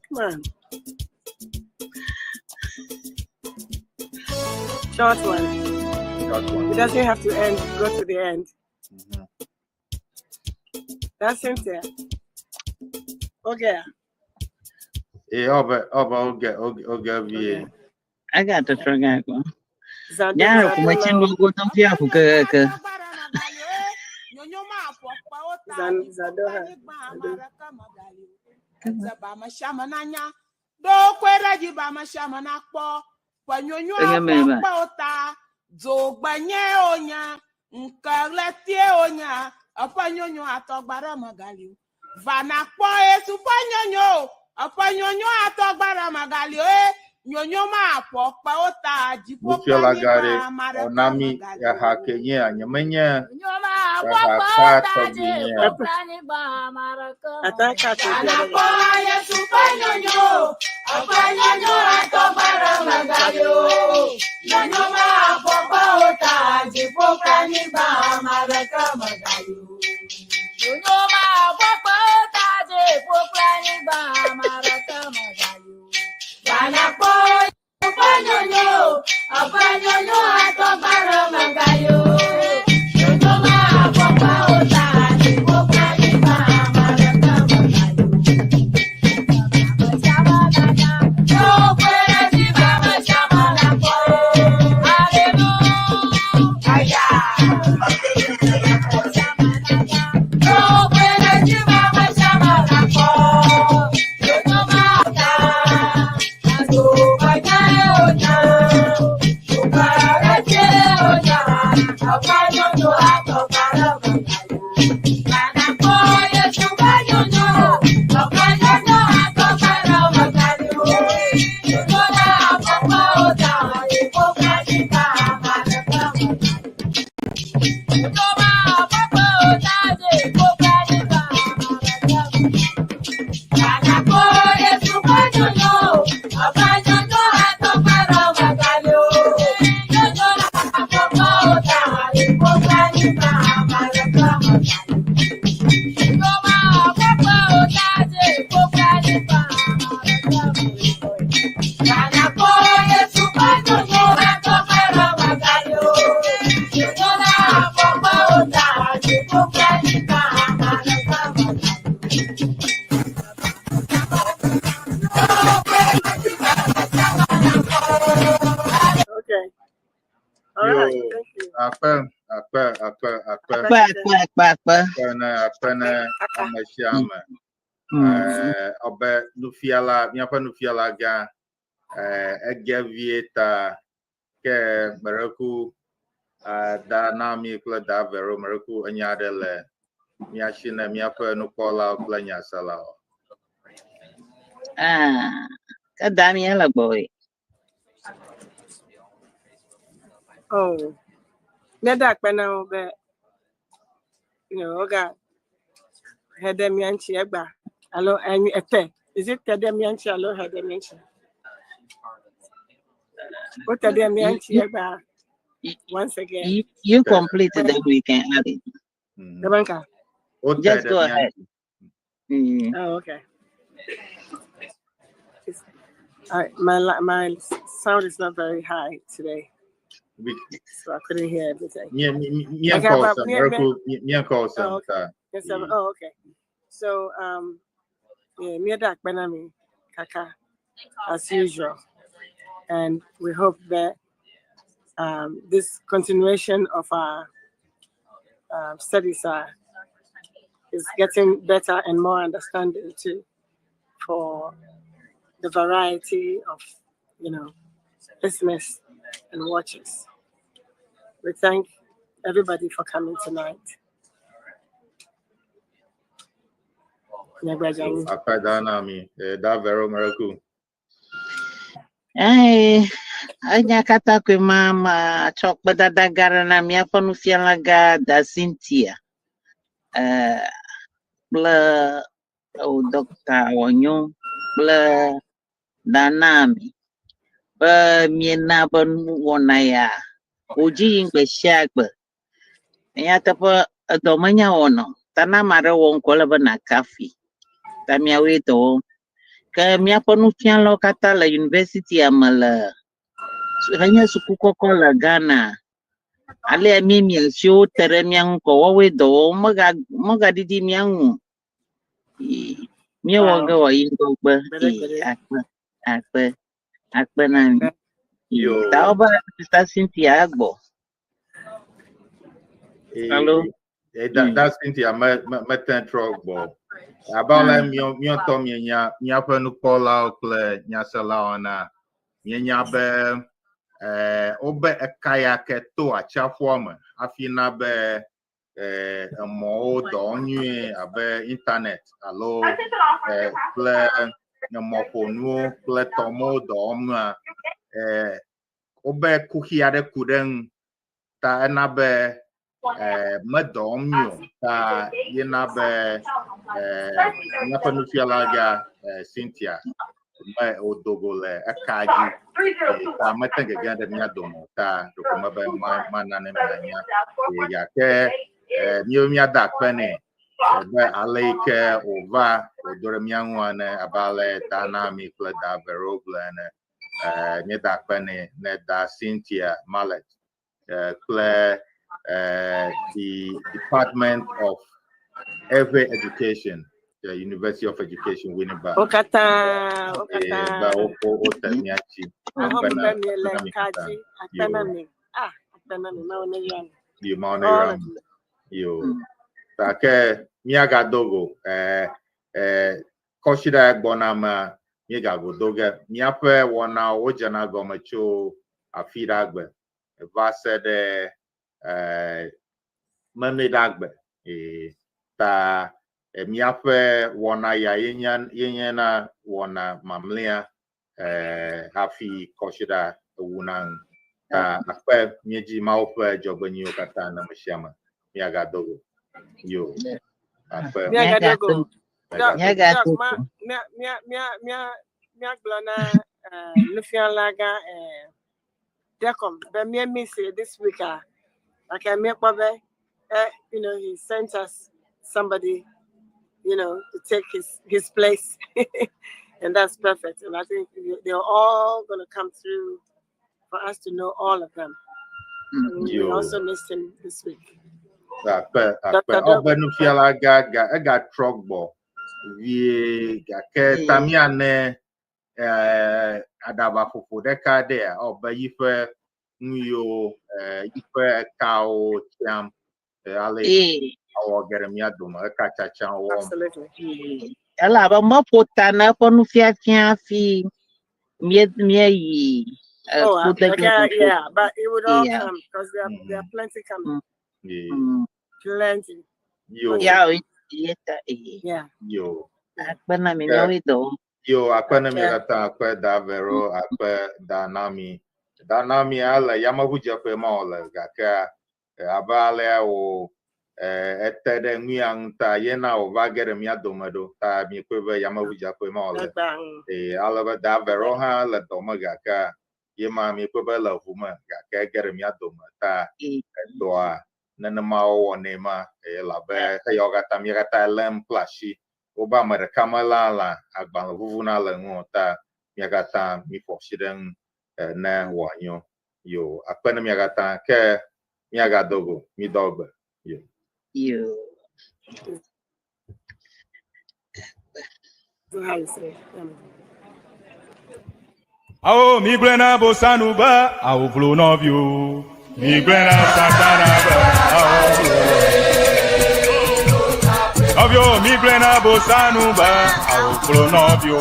Come on. Short one. It doesn't have to end. Go to the end. That's Cynthia. Okay. oga vie I got the trigger. Zado, Yeah, kuma cin logo don fiya ku ka. Zado. Mufialagare onami ya hakenye anyamenya ya hakata Obe nufiala miapa nufiala ga egevieta ke mereku da nami kle da vero mereku anyadele miashina miapa nukola kle nyasala. Kadami ala boy. Oh, Neda Kpena, Oga Hedemianchi Egba. Hello, and Ete. Is it Hedemianchi? Hello, Hedemianchi. What Hedemianchi Egba? Once again. You completed that we can add it. The banker. Just go ahead. Oh, okay. My sound is not very high today, so I couldn't hear everything. Oh, okay. So Miedak Benami Kaka as usual, and we hope that this continuation of our studies is getting better and more understanding too, for the variety of listeners and watchers. We thank everybody for coming tonight. Anya kata kwe mama chok badadagara na miapa nufialaga da Cynthia. Bla Dr. Onyo bla danami. Ba miena ban wonaya. Uji ingbe shagba. Nya tapa adomanya ono. Tana mara wonkola bana kafi. Tamia weto. Ka miapa nufialo kata la university amala. Hanya suku koko la Ghana. Ale mimi sio tere miang ko wawe do maga didi miang. Mi waga wa ingo ba akba na tao ba Sister Cynthia agbo. Hello. That's Cynthia meten trogbo. Abala mi to mi apa nu kola okle nyasala ona. Nyanya be obe ekaya keto achafuome afina be mo do nyu abe internet alo ple mo ponu ple tomo do ma obe kuhiade kuden ta enabe medom nyu ta yenabe nyapa nufialaga Cynthia my odogole akaji ta matenge ganda miadomo ta dokoma ba manane manya ya ke miomia da kwene ba aleke ova odore mianwane abale dana mi kle da verogle ne nye da kwene ne da Cynthia Mallet kle the Department of Eʋegbe Education, the University of Education, Winneba. Okata. Take miaga dogo koshida bonama miaga godoga miape wana ojana gomacho afiragbe vasede mamedagbe ta miape wana ya yenya wana mamlia hafi koshida wunan ta akpe mieji maupe jogonyo kata na mshama miaga dogo yo akpe Miaga dogo Miaglona Lufialaga Decom but me say this week I can make he sent us somebody to take his place and that's perfect, and I think they're all going to come through for us to know all of them. We also missed him this week. Got trogbo we ke tamiane adaba fufu deka de oba yife Yo, ife cow, cham, ale, our Geremia Duma, Catachan, warm. Absolutely. Ela ba maputa na ponu fia fi me Oh, food yeah, but it would all yeah. come because there are plenty coming. Yeah. Plenty. Yo, Yeah, Yeah. yo. Akwana mi no do. Yo, akwana mi Okay. gata akwa da vero akwa da nami. Da nami ala yamahuja kwe maola gaka abale o etede nguyang ta yena o vagere mi adomado ta mi kwe yamahuja kwe maola. Ala ba da vero ha la doma gaka yema mi kwe la huma gaka gere mi adoma ta doa nana ma o nema la be yoga ta mi gata lem plashi oba mara kamalala agban vuvuna la ngota miagata mi fosiden na wanyo yo akpena miagata ke miagadogo mi dogbe yo How you say? Ao migrena bosanuba, ao vlonovio. Migrena satanaba, ao vlonovio. Migrena bosanuba, ao vlonovio.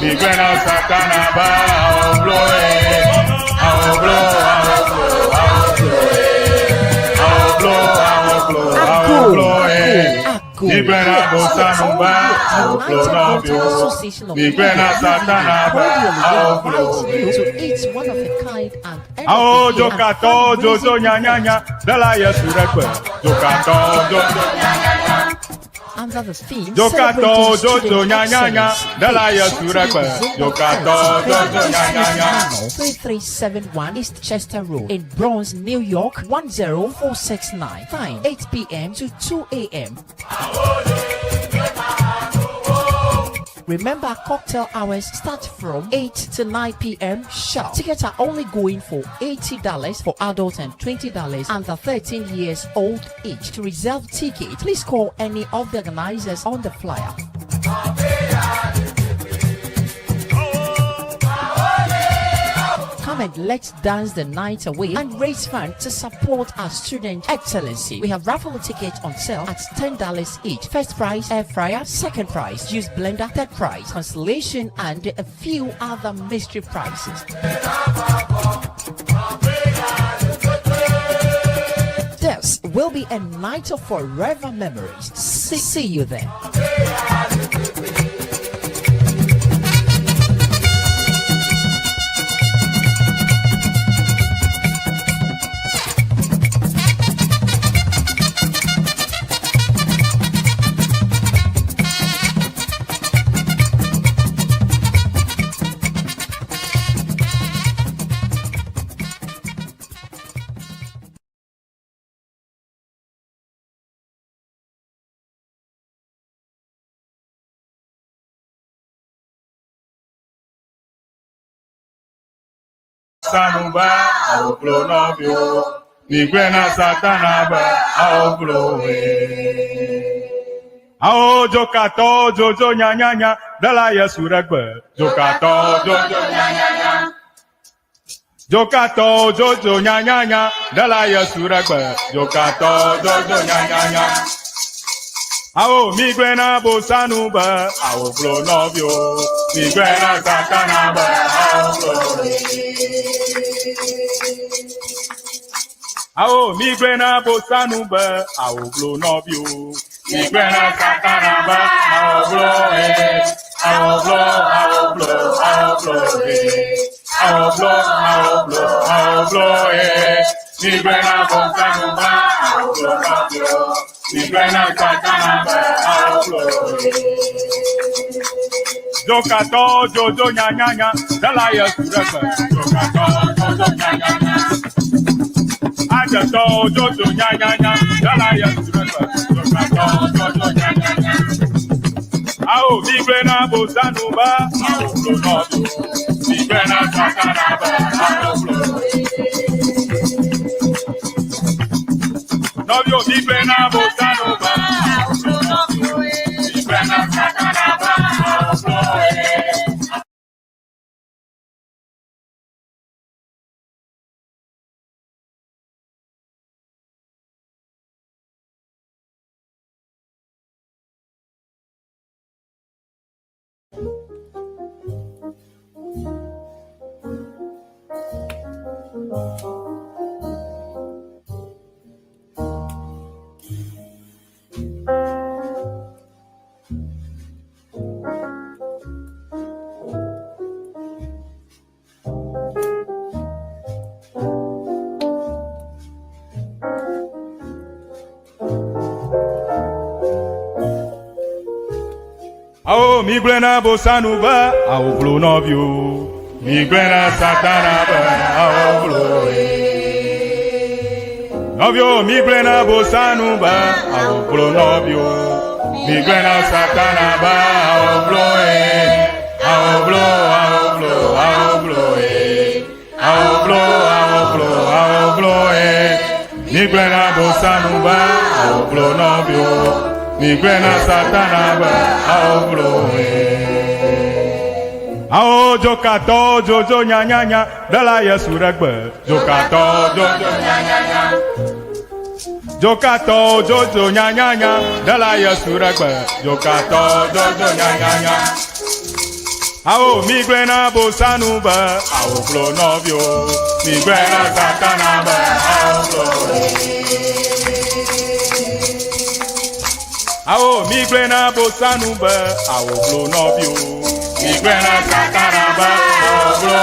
Migrena satanaba, ao vloe. Ao vlo, ao vlo, ao vlo. Ao vlo, ao vloe. Migrena bosanuba, ao vlonovio. Migrena satanaba, ao vloe. To eat one of a kind and Ao jokato jojo nyanyanya dala yesurekwe jokato jojo nyanyanya under the theme jokato celebrating jojo student nyanyanya excellence. dala yesurekwe jokato jojo nyanyanya 3371 East Chester Road in Bronx, New York 10469. Time 8 p.m. to 2 a.m. Remember, cocktail hours start from 8 to 9 p.m. sharp. Tickets are only going for $80 for adults and $20 under 13 years old each. To reserve ticket, please call any of the organizers on the flyer. Come and let's dance the night away and raise funds to support our student excellency. We have raffle tickets on sale at $10 each. First prize, air fryer. Second prize, juice blender. Third prize, consolation, and a few other mystery prizes. This will be a night of forever memories. See you there. Sanuba ao vlonovio migrena satanaba ao vloe ao jokato jojo nyanyanya dala yesurekwe jokato jojo nyanyanya jokato jojo nyanyanya dala yesurekwe jokato jojo nyanyanya ao migrena bosanuba ao vlonovio migrena satanaba ao vloe ao migrena bosanuba ao vlonovio migrena satanaba ao vloe ao vlo ao vlo ao vloe ao vlo ao vlo ao vloe migrena bosanuba ao vlonovio migrena satanaba ao vloe jokato jojo nyanyanya dala yesurekwe jokato jojo nyanyanya ajato jojo nyanyanya dala yesurekwe jokato jojo nyanyanya ao migrena bosanuba ao vlonovio migrena satanaba ao vloe novio migrena bosanuba ao vlonovio migrena satanaba ao vloe Ao migrena bosanu ba, ao blo novio. Migrena satana ba, ao blo. Novio migrena bosanu ba, ao blo novio. Migrena satana ba, ao blo ao blo, ao blo, ao blo ao blo, ao blo, ao blo Migrena bosanu ba, ao blo novio. Migrena satana ba, ao blo Ao jokato jojo nya nya nya, dala Yesu Eʋegbe. Jokato jojo nya nya nya. Jokato jojo nya nya nya, dala Yesu Eʋegbe. Jokato jojo nya nya nya. Ao migrena bosanu ba, ao blo novio. Migrena satana ba, ao blo Ao migrena bosanu ba, ao blo novio. Migrena satana ba, ao blo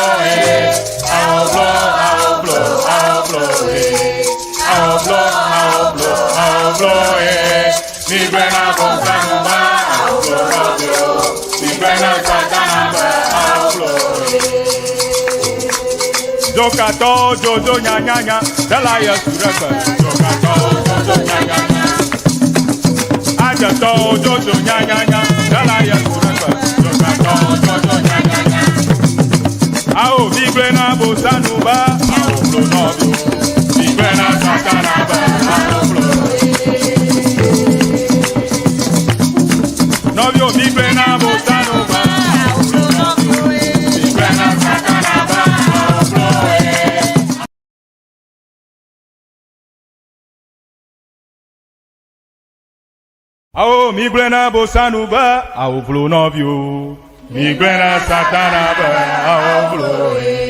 ao blo, ao blo, ao blo ao blo, ao blo, ao blo Migrena bosanu ba, ao blo novio. Migrena satana ba, ao blo Jokato jojo nya nya nya, dala Yesu Eʋegbe. Jokato jojo nya nya nya. Ajato jojo nya nya nya, dala Yesu Eʋegbe. Jokato jojo nya nya nya. Ao migrena bosanu ba, ao blo novio. Migrena satana ba, ao blo novio. Migrena bosanu ba, ao blo novio. Migrena satana ba, ao blo Ao migrena bosanu ba, ao blo novio. Migrena satana ba, ao blo